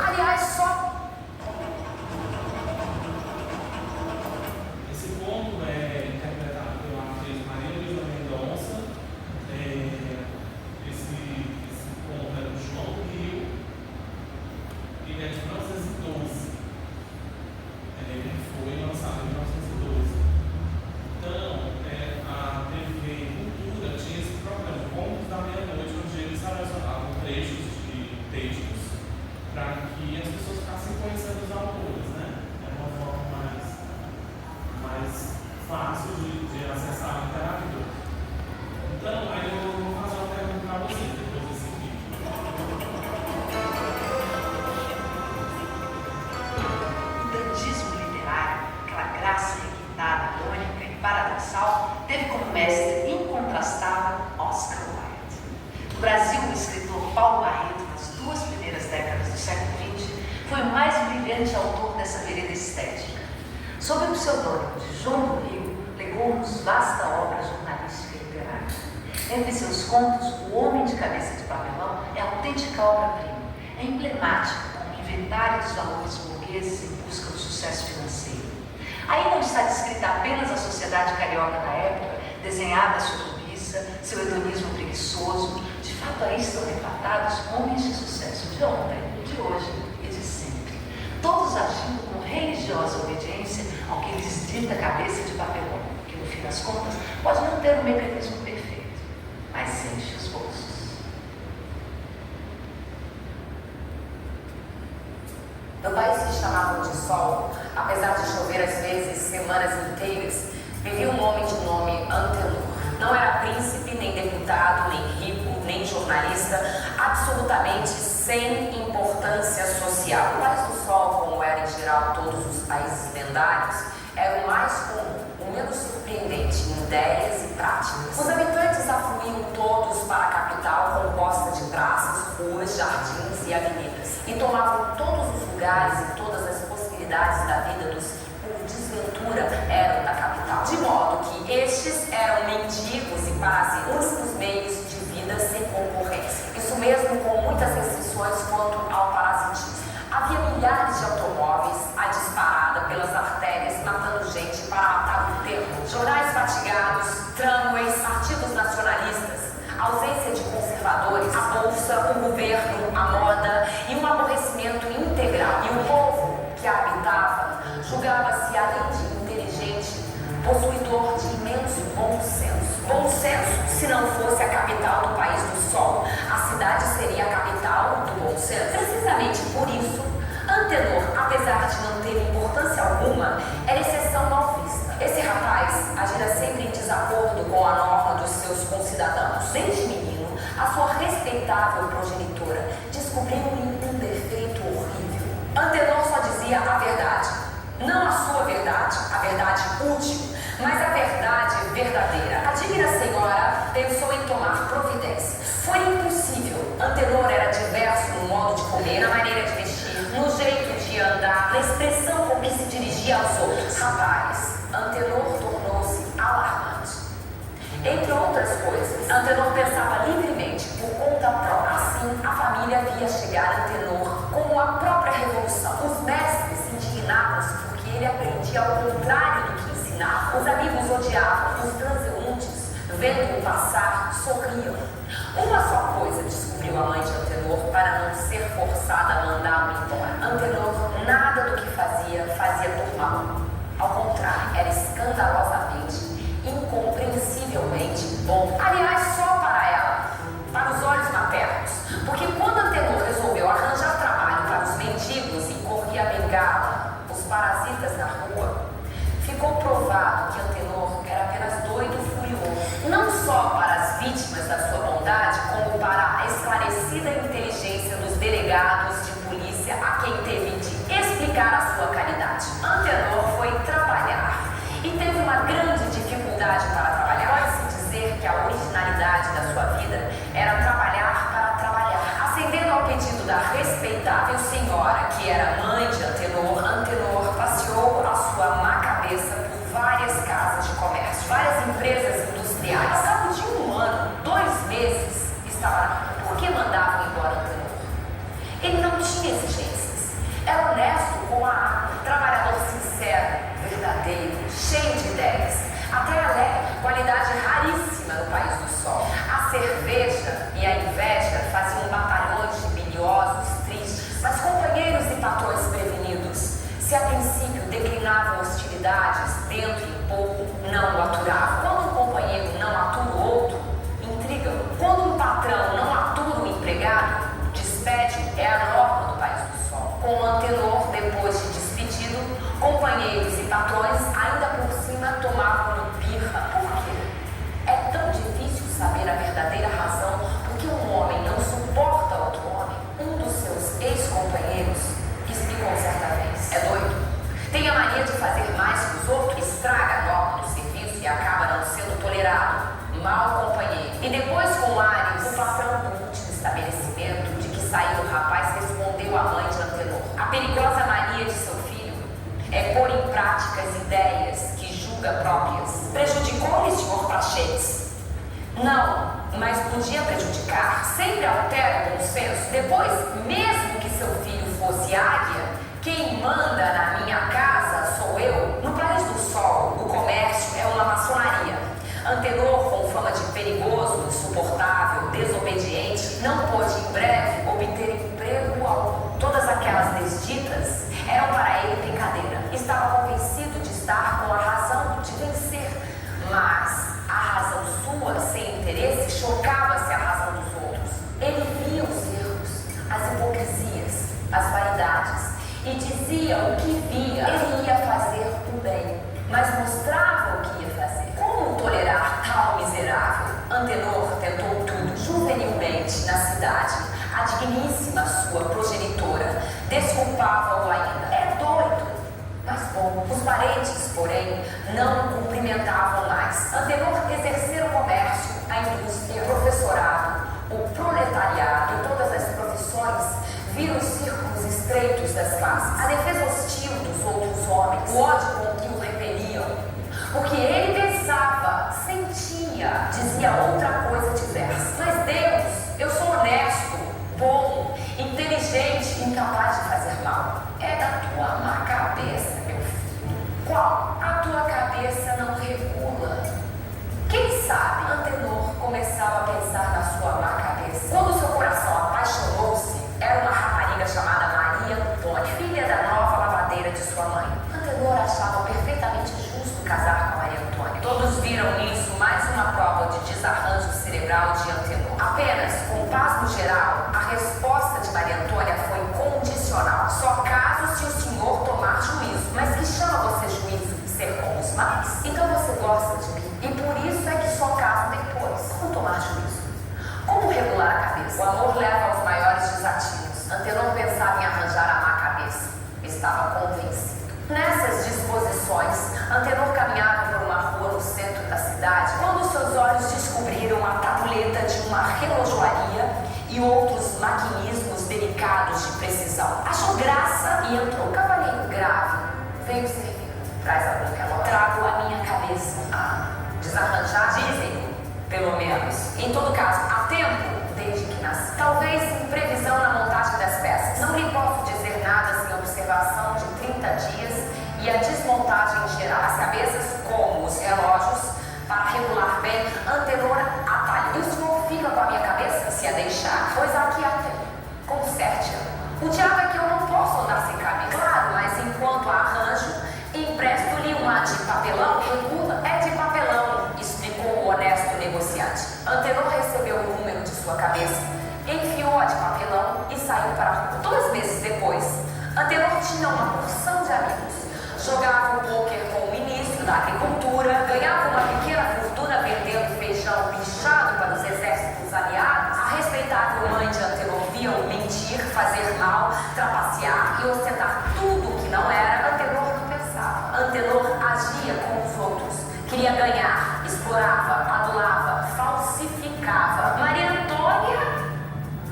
S5: Aliás, só
S1: Esse conto é interpretado pela atriz Maria Luísa Mendonça. Esse conto é do João do Rio. Ele é de 1912. Ele foi lançado em 1912. Então, a TV Cultura tinha esse programa, Contos da Meia-Noite, onde eles selecionavam trechos de textos para que as pessoas ficassem conhecendo os autores, né? É uma forma mais fácil de acessar a literatura. Então, aí eu vou fazer uma pergunta para vocês depois desse vídeo.
S5: o dandismo literário, aquela graça requintada, irônica e paradoxal Sol teve como mestre incontrastável Oscar Wilde. No Brasil, o escritor Paulo Barreto, nas 2 primeiras décadas do século XX, foi o mais brilhante autor dessa vereda estética. Sob o pseudônimo de João do Rio, legou-nos vasta obra jornalística e literária. Entre seus contos, O Homem de Cabeça de Papelão é autêntica obra-prima. É emblemático como inventário dos valores burgueses em busca do sucesso financeiro. Aí não está descrita apenas a sociedade carioca da época, desenhada a sua cobiça, seu hedonismo preguiçoso. De fato, aí estão retratados homens de sucesso de ontem, de hoje e de sempre. Todos agindo com religiosa obediência ao que lhes dita a cabeça de papelão, que no fim das contas pode não ter um mecanismo perfeito, mas enche os bolsos.
S6: No país que chamavam de Sol, apesar de chover às vezes semanas inteiras, vivia um homem de nome Antenor. Não era príncipe, nem deputado, nem rico, nem jornalista, absolutamente sem importância social. O país do Sol, como era em geral todos os países lendários, era o mais comum, o menos surpreendente em ideias e práticas. Os habitantes afluíam todos para a capital, composta de praças, ruas, jardins e avenidas, e tomavam todos os lugares e todas as possibilidades da vida dos que, por desventura, eram da capital. De modo que estes eram mendigos e parasitas, únicos meios de vida sem concorrência. Isso mesmo, com muitas restrições quanto ao parasitismo. Havia milhares de automóveis à disparada pelas artérias, matando gente para matar o tempo. Jornais fatigados, tramways, partidos nacionalistas, ausência de conservadores, a bolsa, o governo, a moda e um aborrecimento integral. E o povo que a habitava julgava-se, além de inteligente, possuidor de imenso bom senso. Bom senso, se não fosse a capital do país do Sol, a cidade seria a capital do bom senso. Precisamente por isso, Antenor, apesar de não ter importância alguma, era exceção mal vista. Esse rapaz agira sempre em desacordo com a norma dos seus concidadãos. Desde menino, a sua respeitável progenitora descobriu-lhe um defeito horrível. Antenor só dizia a verdade. Não a sua verdade, a verdade útil, mas a verdade verdadeira. A digna senhora pensou em tomar providência. Foi impossível. Antenor era diverso no modo de comer, na maneira de vestir, no jeito de andar, na expressão com que se dirigia aos outros. Rapaz, Antenor tornou-se alarmante. Entre outras coisas, Antenor pensava livremente, por conta própria. Assim, a família via chegar Antenor como a própria revolução. Os mestres indignavam-se porque ele aprendia ao contrário do que ensinava. Os amigos odiavam, os transeuntes, vendo-o passar, sorriam. Uma só coisa descobriu a mãe de Antenor para não ser forçada a mandá-lo embora. Antenor, nada do que fazia por mal. Ao contrário, era escandalosamente, incompreensivelmente bom. Aliás, só para ela, para os olhos maternos. Porque quando Antenor resolveu arranjar trabalho para os mendigos e corria a bengala, os parasitas na rua, ficou provado que Antenor era apenas doido furioso. Não só para as vítimas da sua bondade, como para a esclarecida inteligência dos delegados de polícia a quem teve de explicar a sua caridade. Antenor foi trabalhar e teve uma grande dificuldade para trabalhar. Pode-se dizer que a originalidade da sua vida era trabalhar para trabalhar. Acendendo ao pedido da respeitável senhora, que era mãe de Antenor, Antenor passeou a sua má cabeça por várias casas de comércio, várias empresas industriais. Ao cabo de um ano, 2 meses, estava na rua. Por que mandavam embora Antenor? Ele não tinha exigências. Era honesto com a arma, trabalhador sincero, verdadeiro, cheio de ideias, até alegre, qualidade raríssima no país do Sol. A cerveja e a inveja faziam batalhões de biliosos, tristes, mas companheiros e patrões prevenidos. Se a princípio declinavam hostilidades, dentro em pouco não o aturavam. Quando o companheiro não atua, sendo tolerado, mau companheiro. E depois, com Ares, o patrão do último estabelecimento de que saiu o rapaz respondeu à mãe de Antenor: a perigosa mania de seu filho é pôr em prática as ideias que julga próprias. Prejudicou-lhe, senhor Praxedes? Não, mas podia prejudicar. Sempre altera o bom senso. Depois, mesmo que seu filho fosse águia, quem manda na minha casa sou eu. No país do sol, o comércio é uma maçonaria. Antenor, com fama de perigoso, insuportável, desobediente, não pôde em breve obter emprego algum. Todas aquelas desditas eram para ele brincadeira. Estava convencido de estar com a razão de vencer, mas a razão sua, sem interesse, chocava-se à razão dos outros. Ele via os erros, as hipocrisias, as vaidades e dizia o que via. Ele ia fazer o bem, mas mostrava o que ia fazer. Como tolerar tal miserável? Antenor tentou tudo, juvenilmente, na cidade. A digníssima sua progenitora desculpava-o ainda. É doido. Mas bom, os parentes, porém, não o cumprimentavam mais. Antenor exercera o comércio, a indústria, o professorado, o proletariado e todas as profissões viram os círculos estreitos das classes, a defesa hostil dos outros homens, o ódio com que o repeliam. Porque ele pensava, sentia, dizia outra coisa diversa. Mas Deus, eu sou honesto, bom, inteligente, incapaz de fazer mal. É da tua má cabeça, meu filho. Qual? A tua cabeça não regula. Quem sabe Antenor começava a pensar na sua má cabeça. Quando seu coração apaixonou-se, era uma rapariga chamada Maria Antônia, filha da nova lavadeira de sua mãe. Antenor achava perfeitamente justo casar com Maria Antônia. Todos viram nisso mais uma prova de desarranjo cerebral de Antenor. Apenas, com pasmo geral, a resposta de Maria Antônia foi condicional. Só caso se o senhor tomar juízo. Mas que chama você juízo? Ser como os mais? Então você gosta de mim. E por isso é que só caso depois. Como tomar juízo? Como regular a cabeça? O amor leva aos maiores desatinos. Antenor pensava em arranjar a má cabeça. Estava convencido. Nessas disposições, Antenor caminhava por uma rua no centro da cidade quando seus olhos descobriram a tabuleta de uma relojoaria e outros maquinismos delicados de precisão. Achou graça e entrou. Cavalheiro grave, veio servir. Traz algum relógio? Trago a minha cabeça. Desarranjar? Dizem, pelo menos. Em todo caso, há tempo desde que nasci. Talvez em previsão na montagem das peças. Não lhe posso dizer nada sem observação de 30 dias e a desmontagem geral. As cabeças, como os relógios, para regular bem, Antenor atalhou. E o senhor fica com a minha cabeça? Se a deixar, pois aqui há tempo. Conserte-a. O diabo é que eu não posso andar sem cabeça. Claro, mas enquanto a arranjo, empresto-lhe uma de papelão. Regula, é de papelão, explicou o honesto negociante. Antenor recebeu o número de sua cabeça, enfiou a de papelão e saiu para a rua. 2 meses depois, Antenor tinha uma porção de amigos. Jogava o pôquer com o ministro da Agricultura, ganhava uma pequena fortuna vendendo feijão bichado para os exércitos aliados. A respeitável mãe de Antenor via-o mentir, fazer mal, trapacear e ostentar tudo o que não era. Antenor não pensava. Antenor agia como os outros. Queria ganhar, explorava, adulava, falsificava. Maria Antônia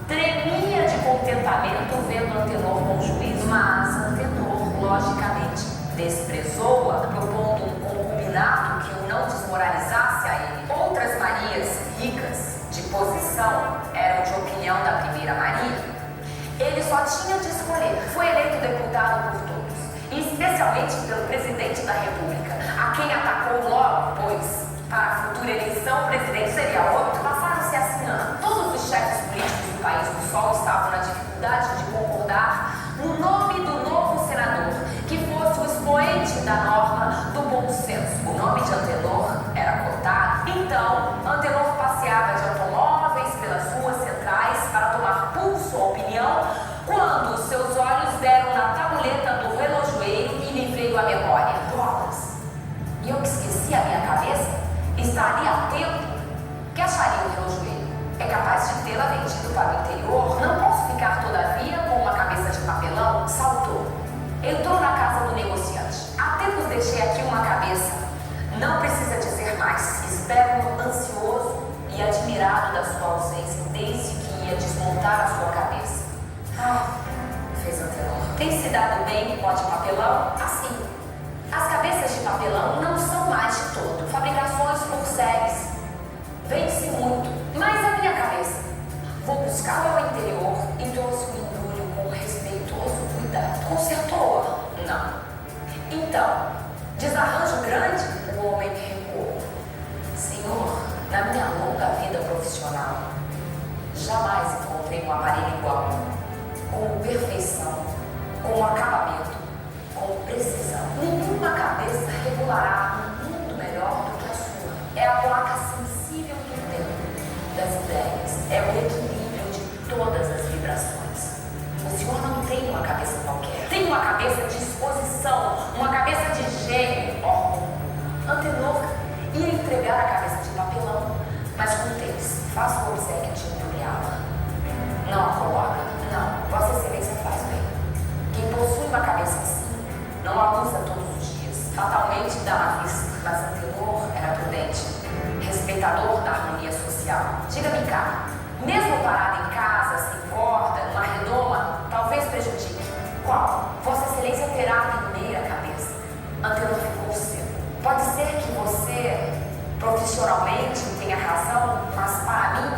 S6: tremia de contentamento vendo Antenor com juízo, mas Antenor, logicamente, desprezou-a, propondo um concubinato que o não desmoralizasse a ele. Outras Marias ricas, de posição, eram de opinião da primeira Maria. Ele só tinha de escolher. Foi eleito deputado por todos, e especialmente pelo presidente da República, a quem atacou logo, pois para a futura eleição o presidente seria outro. Passaram-se assim anos. Todos os chefes políticos do país do Sol estavam na dificuldade de concordar no nome do novo senador, que fosse o expoente da norma do bom senso. O nome de Antenor era cotado. Então, Antenor passeava de automóveis pelas ruas centrais para tomar pulso à opinião, quando seus olhos deram na tabuleta do relojoeiro e lhe veio à memória: bolas! E eu que esqueci a minha cabeça? Estaria a tempo? Que acharia o relojoeiro? É capaz de tê-la vendido para o interior? Não posso ficar, todavia, com uma cabeça de papelão? Saltou. Entrou na casa do negociante. Há tempos deixei aqui uma cabeça. Não precisa dizer mais. Espero ansioso e admirado da sua ausência desde que ia desmontar a sua cabeça. Ah, fez Antenor. Tem se dado bem com a de papelão? Assim. As cabeças de papelão não são mais de todo. Fabricações por séries. Vende-se muito. Mas a minha cabeça. Vou buscá-la ao interior e trouxe o embrulho com respeitoso cuidado. Consertou-a? Não. Então, desarranjo grande? O homem recuou. Senhor, na minha longa vida profissional, jamais encontrei um aparelho igual, com perfeição, com acabamento, com precisão. Nenhuma cabeça regulará um mundo melhor do que a sua. É a placa sensível do tempo, das ideias, é o equilíbrio de todas as vibrações. O senhor não tem uma cabeça qualquer, tem uma cabeça de exposição, uma cabeça de gênio. Antenor ia entregar a cabeça de papelão, mas conteve-se. Faça o obséquio de embrulhá-la. Não a coloca? Não. Vossa Excelência faz bem. Quem possui uma cabeça assim, não a usa todos os dias. Fatalmente dá na vista, mas Antenor era prudente, respeitador da harmonia social. Diga-me cá, mesmo parado em casa, sem corda, numa redoma, talvez prejudique. Qual? Vossa Excelência terá a primeira cabeça. Antenor ficou seco. Pode ser que você, profissionalmente, tenha razão, mas para mim,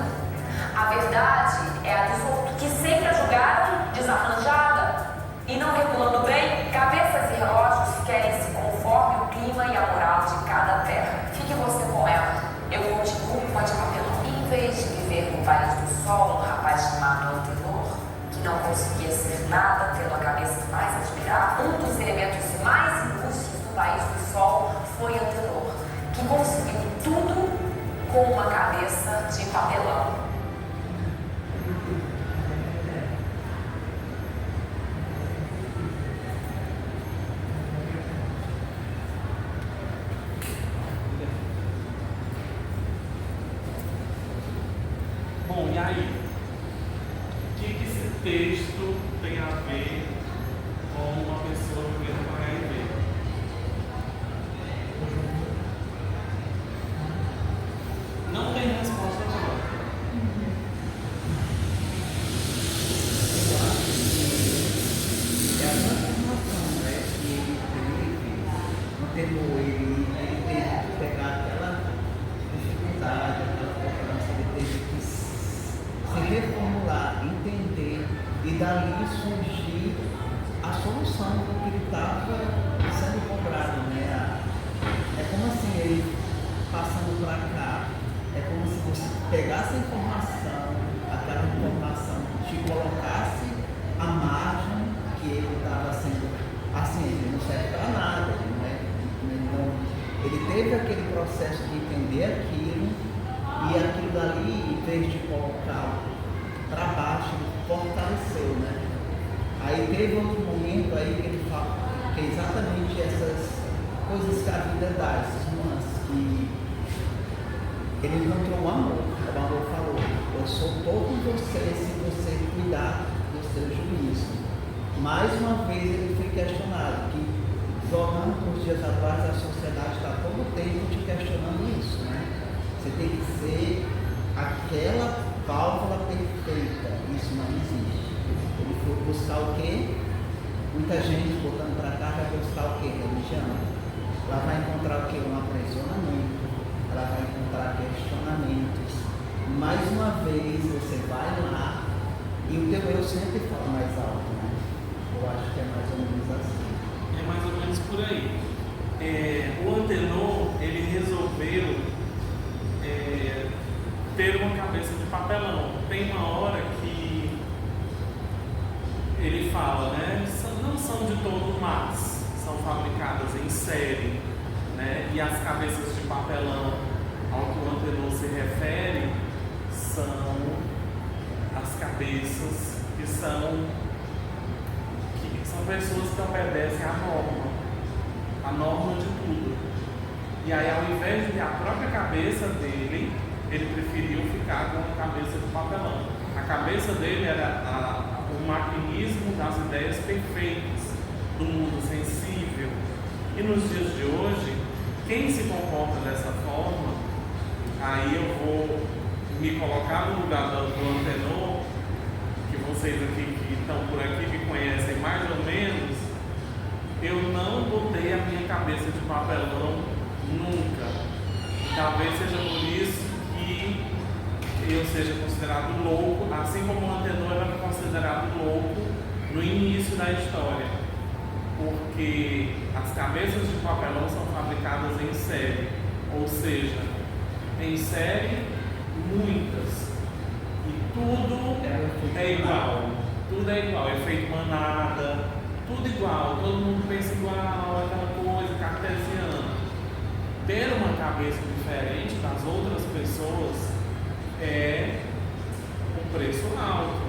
S6: a verdade é a dos outros, que sempre a julgaram desarranjada e não regulando bem. Cabeças e relógios querem-se conforme o clima e a moral de cada terra. Fique você com ela, eu continuo com a de papelão. Em vez de viver no país do sol, um rapaz chamado Antenor, que não conseguia ser nada, tendo a cabeça mais admirável, um dos elementos mais ilustres do país do sol foi Antenor, que conseguiu tudo com uma cabeça de papelão.
S1: Bom, e aí? O que esse texto tem a ver com uma pessoa vivendo com HIV? Não tem resposta agora.
S7: É a transformação, né, que ele teve, Antenor, ele teve que pegar aquela dificuldade, aquela cobrança, ele teve que se reformular, entender e dali surgir a solução do que ele estava sendo cobrado, né? É como assim, ele passando para cá, é como se você pegasse a informação, aquela informação, te colocasse à margem que ele estava sendo, assim, ele não serve para nada, então, ele teve aquele processo de entender aquilo e aquilo dali, em vez de colocar para baixo, ele fortaleceu, né? Aí teve outro momento aí que ele fala que é exatamente essas coisas que a vida dá, esses nuances, que ele encontrou o amor falou, eu sou todo você se você cuidar do seu juízo. Mais uma vez ele foi questionado, que jogando por dias atrás a sociedade está todo o tempo te questionando isso, né? Você tem que ser aquela válvula perfeita, isso não existe. Ele foi buscar o quê? Muita gente botando para cá vai buscar o quê? Religião. Ela vai encontrar o quê? Um aprisionamento. Ela vai encontrar questionamentos. Mais uma vez você vai lá e o teu eu sempre fala mais alto, né? Eu acho que é mais ou menos assim.
S1: É mais ou menos por aí. O Antenor, ele resolveu ter uma cabeça de papelão. Tem uma hora que ele fala, né? Não são de todo más, são fabricadas em série, né? E as cabeças de papelão ao que o Antenor se refere são as cabeças que são pessoas que obedecem à norma de tudo. E aí, ao invés de ter a própria cabeça dele, ele preferiu ficar com a cabeça de papelão. A cabeça dele era o maquinismo das ideias perfeitas, do mundo sensível. E nos dias de hoje, quem se comporta dessa forma aí eu vou me colocar no lugar do Antenor, que vocês aqui que estão por aqui me conhecem mais ou menos. Eu não botei a minha cabeça de papelão nunca. Talvez seja por isso que eu seja considerado louco, assim como o Antenor era considerado louco no início da história, porque as cabeças de papelão são fabricadas em série, ou seja, em série muitas, e tudo é igual, é feito manada, tudo igual, todo mundo pensa igual, aquela coisa cartesiana. Ter uma cabeça diferente das outras pessoas é um preço alto,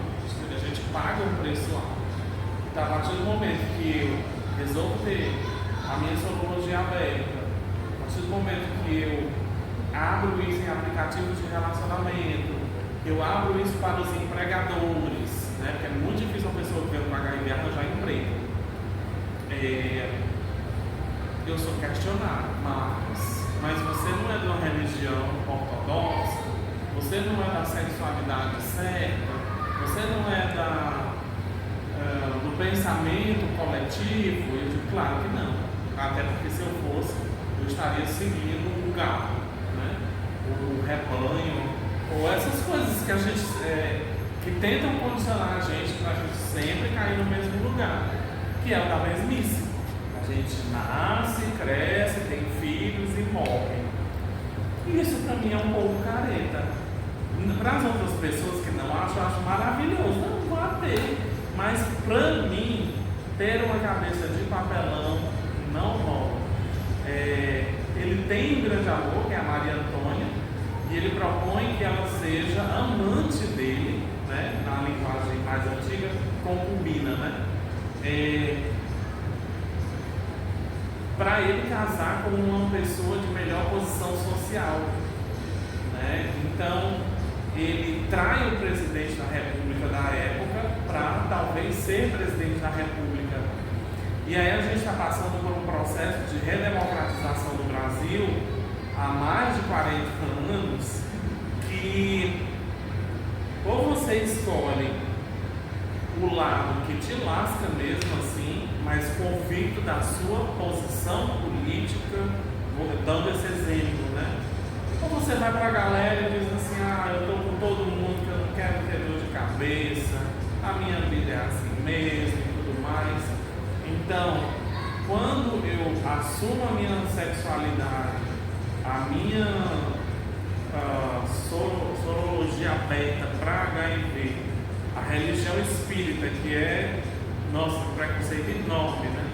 S1: a gente paga um preço alto. Então, a partir do momento que eu resolvo ter a minha sorologia aberta, a partir do momento que eu abro isso em aplicativos de relacionamento, eu abro isso para os empregadores, né? Porque é muito difícil uma pessoa que vem com HIV arranjar emprego. Eu sou questionado, mas você não é de uma religião ortodoxa, você não é da sexualidade certa, você não é do pensamento coletivo. Eu digo, claro que não, até porque se eu fosse, eu estaria seguindo o gado, né? O rebanho, ou essas coisas que a gente que tentam condicionar a gente para a gente sempre cair no mesmo lugar, que é o da mesmice. A gente nasce, cresce, tem filhos e morre. Isso para mim é um pouco careta. Para as outras pessoas que não acham, eu acho maravilhoso. Não vai ter. Mas para mim, ter uma cabeça de papelão não rola. Ele tem um grande amor, que é a Maria Antônia, e ele propõe que ela seja amante dele, né? Na linguagem mais antiga, concubina, né? Para ele casar com uma pessoa de melhor posição social, né? Então ele trai o presidente da República da época para talvez ser presidente da República. E aí a gente está passando por um processo de redemocratização do Brasil há mais de 40 anos, que ou você escolhe o lado que te lasca mesmo assim, mas convicto da sua posição política, dando esse exemplo, né? Ou você vai para a galera e diz assim, eu estou com todo mundo, que eu não quero ter dor de cabeça, a minha vida é assim mesmo e tudo mais. Então, quando eu assumo a minha sexualidade, a minha sorologia aberta para HIV, a religião espírita, que é nosso preconceito enorme, né?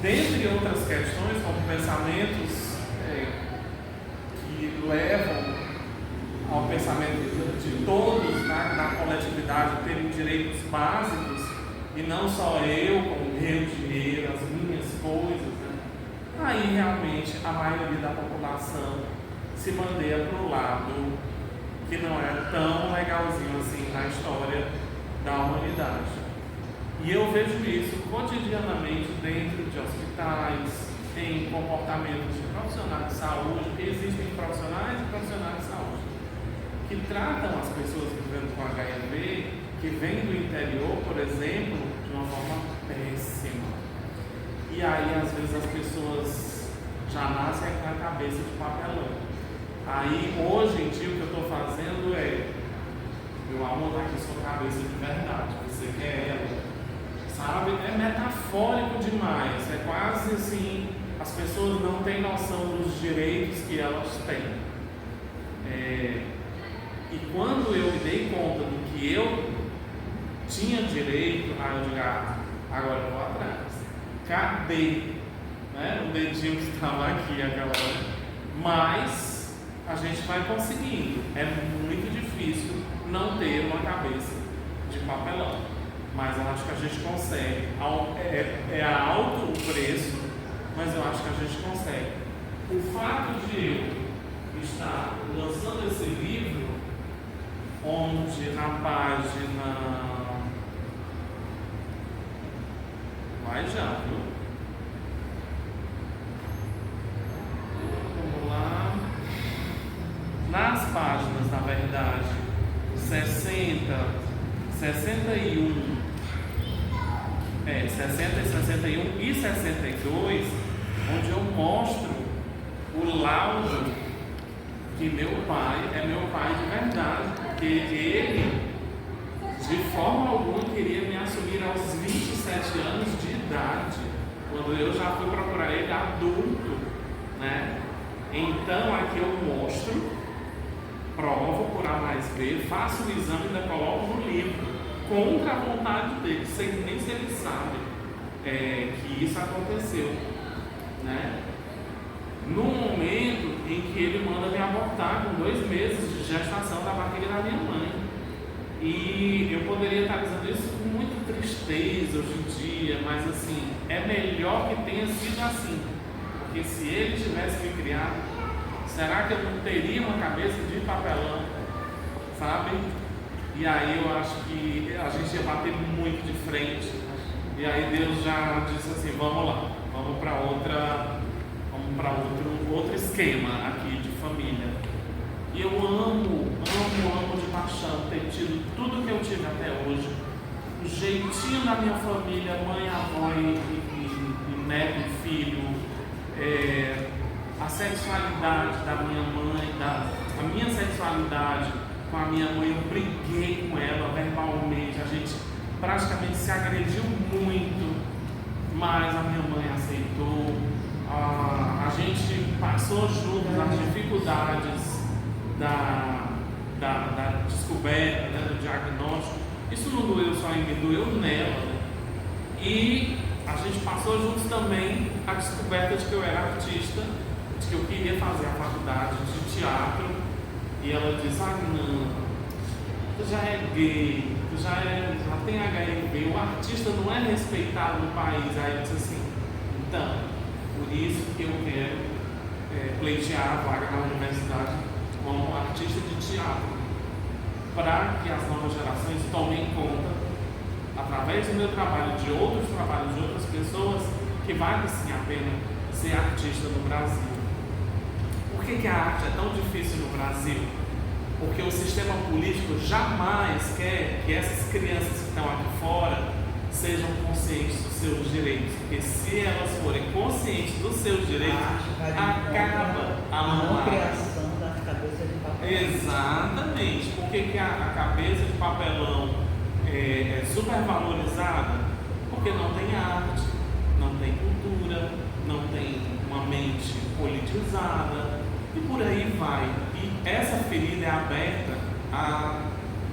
S1: Dentre outras questões, como pensamentos que levam ao pensamento de todos, né, na coletividade, terem direitos básicos, e não só eu, com o meu dinheiro, as minhas coisas, né? Aí realmente a maioria da população se bandeia para o lado que não é tão legalzinho assim na história da humanidade. E eu vejo isso cotidianamente dentro de hospitais, em comportamentos de profissionais de saúde, porque existem profissionais e profissionais de saúde que tratam as pessoas vivendo com HIV, que vêm do interior, por exemplo, de uma forma péssima. E aí, às vezes, as pessoas já nascem com a cabeça de papelão. Aí, hoje em dia, o que eu estou fazendo é: meu amor, tá aqui sua cabeça de verdade, você quer ela, sabe? É metafórico demais, é quase assim, as pessoas não têm noção dos direitos que elas têm. E quando eu me dei conta do que eu tinha direito, aí eu digo, agora eu vou atrás. Cadê? Né? O dedinho que estava aqui aquela hora. Mas a gente vai conseguindo. É muito difícil não ter uma cabeça de papelão. Mas eu acho que a gente consegue. É alto o preço, mas eu acho que a gente consegue. O fato de eu estar lançando esse livro, onde na página... Vai já, viu? Vamos lá. páginas, na verdade, 60, 61, 60, 61 e 62, onde eu mostro o laudo que meu pai é meu pai de verdade, porque ele, de forma alguma, queria me assumir aos 27 anos de idade, quando eu já fui procurar ele adulto, né? Então aqui eu mostro, provo por A mais B, faço o exame e ainda coloco no livro, contra a vontade dele, sem nem se ele sabe que isso aconteceu, né? No momento em que ele manda me abortar com 2 meses de gestação da barriga da minha mãe. E eu poderia estar dizendo isso com muita tristeza hoje em dia, mas assim, é melhor que tenha sido assim, porque se ele tivesse me criado, será que eu não teria uma cabeça de papelão, sabe? E aí eu acho que a gente ia bater muito de frente, e aí Deus já disse assim, vamos lá, vamos para outro esquema aqui de família. E eu amo de paixão ter tido tudo que eu tive até hoje, o jeitinho da minha família, mãe, avó e neto e filho, a sexualidade da minha mãe, a minha sexualidade com a minha mãe, eu briguei com ela verbalmente, a gente praticamente se agrediu muito, mas a minha mãe aceitou, a gente passou juntos as dificuldades da descoberta, né, do diagnóstico. Isso não doeu só em mim, doeu nela, né? E a gente passou juntos também a descoberta de que eu era artista, de que eu queria fazer a faculdade de teatro, e ela disse, não, tu já é gay, tu já tem HIV, o artista não é respeitado no país. Aí eu disse assim, então, por isso que eu quero pleitear a vaga na universidade como artista de teatro, para que as novas gerações tomem conta, através do meu trabalho, de outros trabalhos de outras pessoas, que vale sim a pena ser artista no Brasil. Por que a arte é tão difícil no Brasil? Porque o sistema político jamais quer que essas crianças que estão aqui fora sejam conscientes dos seus direitos, porque se elas forem conscientes dos seus direitos, acaba a
S7: não criação das cabeças de papelão.
S1: Exatamente. Por que a cabeça de papelão é super valorizada? Porque não tem arte, não tem cultura, não tem uma mente politizada e por aí vai. E essa ferida é aberta há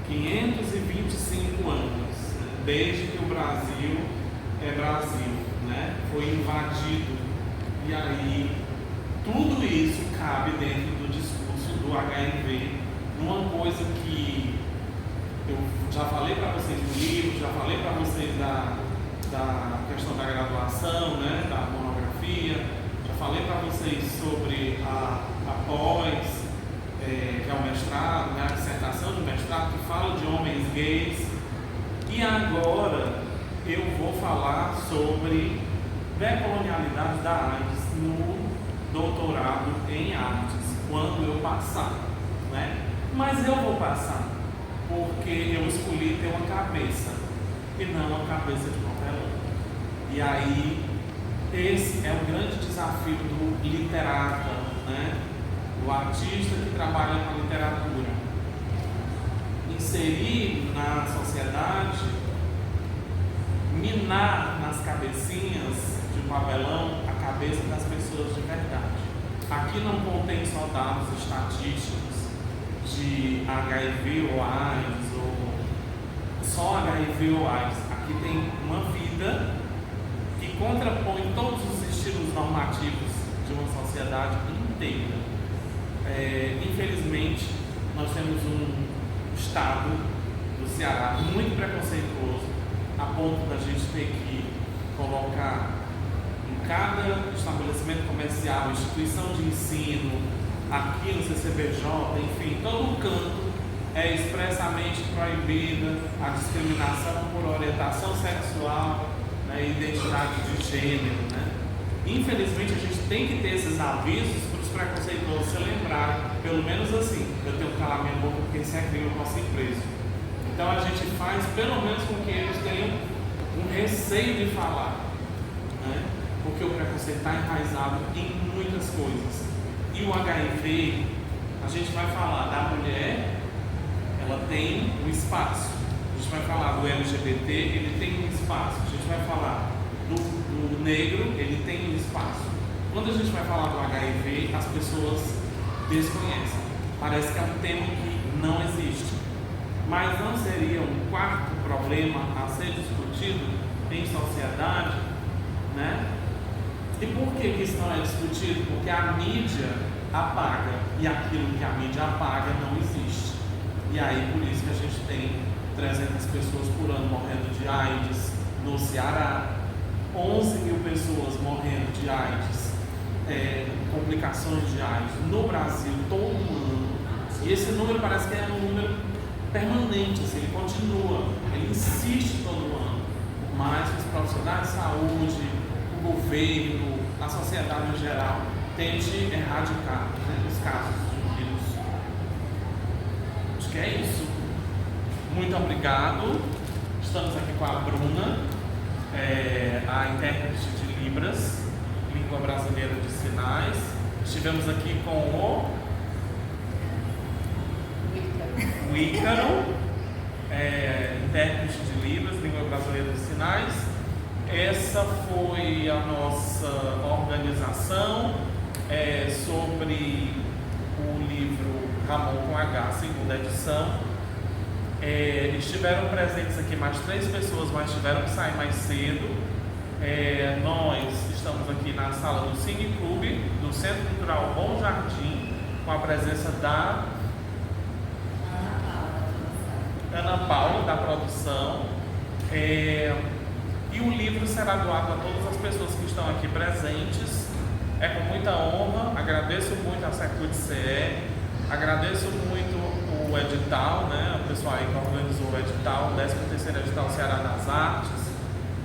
S1: 525 anos, desde que o Brasil é Brasil, né? Foi invadido. E aí tudo isso cabe dentro do discurso do HIV, numa coisa que eu já falei para vocês no livro, já falei para vocês da questão da graduação, né? Da monografia, já falei para vocês sobre a pós, que é o mestrado, né? A dissertação do mestrado que fala de homens gays. E agora eu vou falar sobre decolonialidade da AIDS no doutorado em artes, quando eu passar, né? Mas eu vou passar porque eu escolhi ter uma cabeça e não uma cabeça de papelão. E aí esse é o grande desafio do literata, né? O artista que trabalha com a literatura. Inserir na sociedade, minar nas cabecinhas de papelão a cabeça das pessoas de verdade. Aqui não contém só dados estatísticos de HIV ou AIDS, ou só HIV ou AIDS. Aqui tem uma vida que contrapõe todos os estilos normativos de uma sociedade inteira. Infelizmente, nós temos um estado do Ceará muito preconceituoso, a ponto da gente ter que colocar em cada estabelecimento comercial, instituição de ensino, aqui no CCBJ, enfim, todo canto é expressamente proibida a discriminação por orientação sexual, né, e identidade de gênero, né? Infelizmente a gente tem que ter esses avisos para os preconceituosos se lembrarem contrário, pelo menos assim, eu tenho que calar minha boca porque sem aquilo eu posso ir preso. Então a gente faz pelo menos com que eles tenham um receio de falar, né? Porque o preconceito está enraizado em muitas coisas. E o HIV, a gente vai falar da mulher, ela tem um espaço. A gente vai falar do LGBT, ele tem um espaço. A gente vai falar do negro, ele tem um espaço. Quando a gente vai falar do HIV, as pessoas desconhecem. Parece que é um tema que não existe. Mas não seria um quarto problema a ser discutido em sociedade, né? E por que isso não é discutido? Porque a mídia apaga, e aquilo que a mídia apaga não existe. E aí por isso que a gente tem 300 pessoas por ano morrendo de AIDS no Ceará, 11 mil pessoas morrendo de AIDS, complicações de AIDS no Brasil todo ano. E esse número parece que é um número permanente, assim, ele continua, ele insiste todo ano. Mas os profissionais de saúde, o governo, a sociedade em geral, tente erradicar, né, os casos de vírus. Acho que é isso. Muito obrigado. Estamos aqui com a Bruna, a intérprete de Libras, língua brasileira de sinais. Estivemos aqui com o Ícaro, intérprete de Libras, língua brasileira de sinais. Essa foi a nossa organização sobre o livro Ramon com H, segunda edição. Estiveram presentes aqui mais 3 pessoas, mas tiveram que sair mais cedo. Nós estamos aqui na sala do Cine Clube, do Centro Cultural Bom Jardim, com a presença da Ana Paula, da produção. E o livro será doado a todas as pessoas que estão aqui presentes. É com muita honra. Agradeço muito a Secult CE, agradeço muito o edital, né, o pessoal aí que organizou o edital, o 13º edital Ceará das Artes.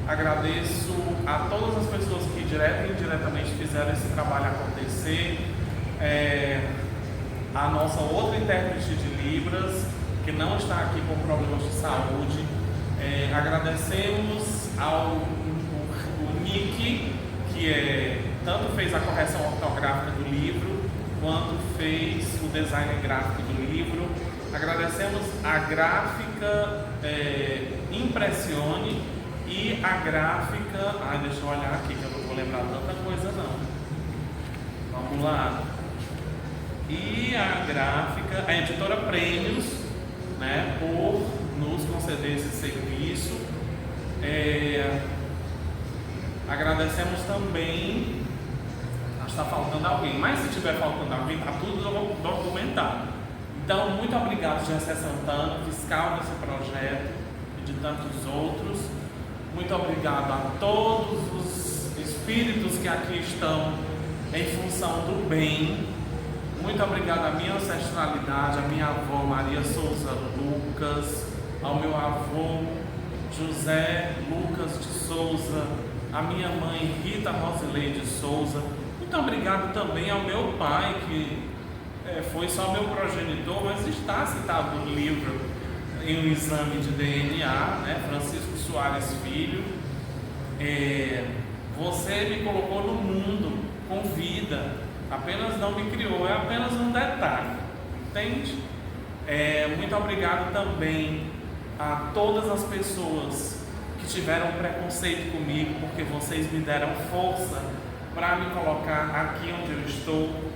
S1: Agradeço a todas as pessoas que direta e indiretamente fizeram esse trabalho acontecer. A nossa outra intérprete de Libras, que não está aqui com problemas de saúde. Agradecemos ao Nick, que tanto fez a correção ortográfica do livro, quanto fez o design gráfico do livro. Agradecemos a gráfica Impressione e a gráfica... deixa eu olhar aqui que eu não vou lembrar tanta coisa não. Vamos lá. E a gráfica, a editora Prêmios, né, por nos conceder esse serviço. Agradecemos também. Está faltando alguém, mas se estiver faltando alguém, está tudo documentado. Então, muito obrigado, Jessé Santana, fiscal desse projeto e de tantos outros. Muito obrigado a todos os espíritos que aqui estão em função do bem. Muito obrigado à minha ancestralidade, à minha avó Maria Souza Lucas, ao meu avô José Lucas de Souza, à minha mãe Rita Rosileide Souza. Muito obrigado também ao meu pai, que foi só meu progenitor, mas está citado no livro em um exame de DNA, né? Francisco Soares Filho. Você me colocou no mundo com vida, apenas não me criou, é apenas um detalhe, entende? Muito obrigado também a todas as pessoas que tiveram preconceito comigo, porque vocês me deram força para me colocar aqui onde eu estou.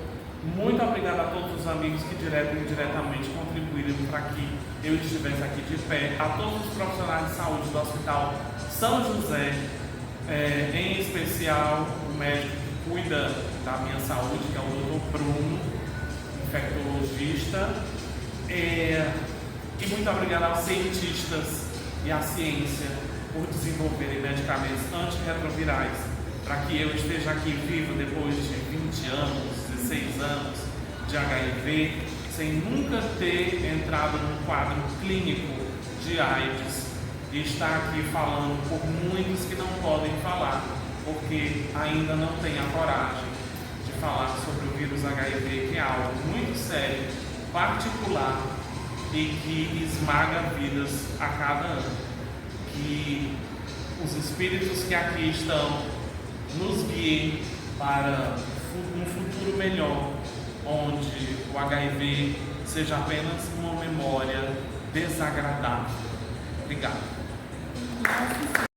S1: Muito obrigado a todos os amigos que direto e indiretamente contribuíram para que eu estivesse aqui de pé, a todos os profissionais de saúde do Hospital São José, em especial o médico que cuida da minha saúde, que é o Dr. Bruno, infectologista, e muito obrigado aos cientistas e à ciência por desenvolverem medicamentos antirretrovirais para que eu esteja aqui vivo depois de 20 anos, 16 anos de HIV, sem nunca ter entrado num quadro clínico de AIDS e estar aqui falando por muitos que não podem falar, porque ainda não têm a coragem de falar sobre o vírus HIV, que é algo muito sério, particular e que esmaga vidas a cada ano. Que os espíritos que aqui estão nos guiem para um futuro melhor, onde o HIV seja apenas uma memória desagradável. Obrigado.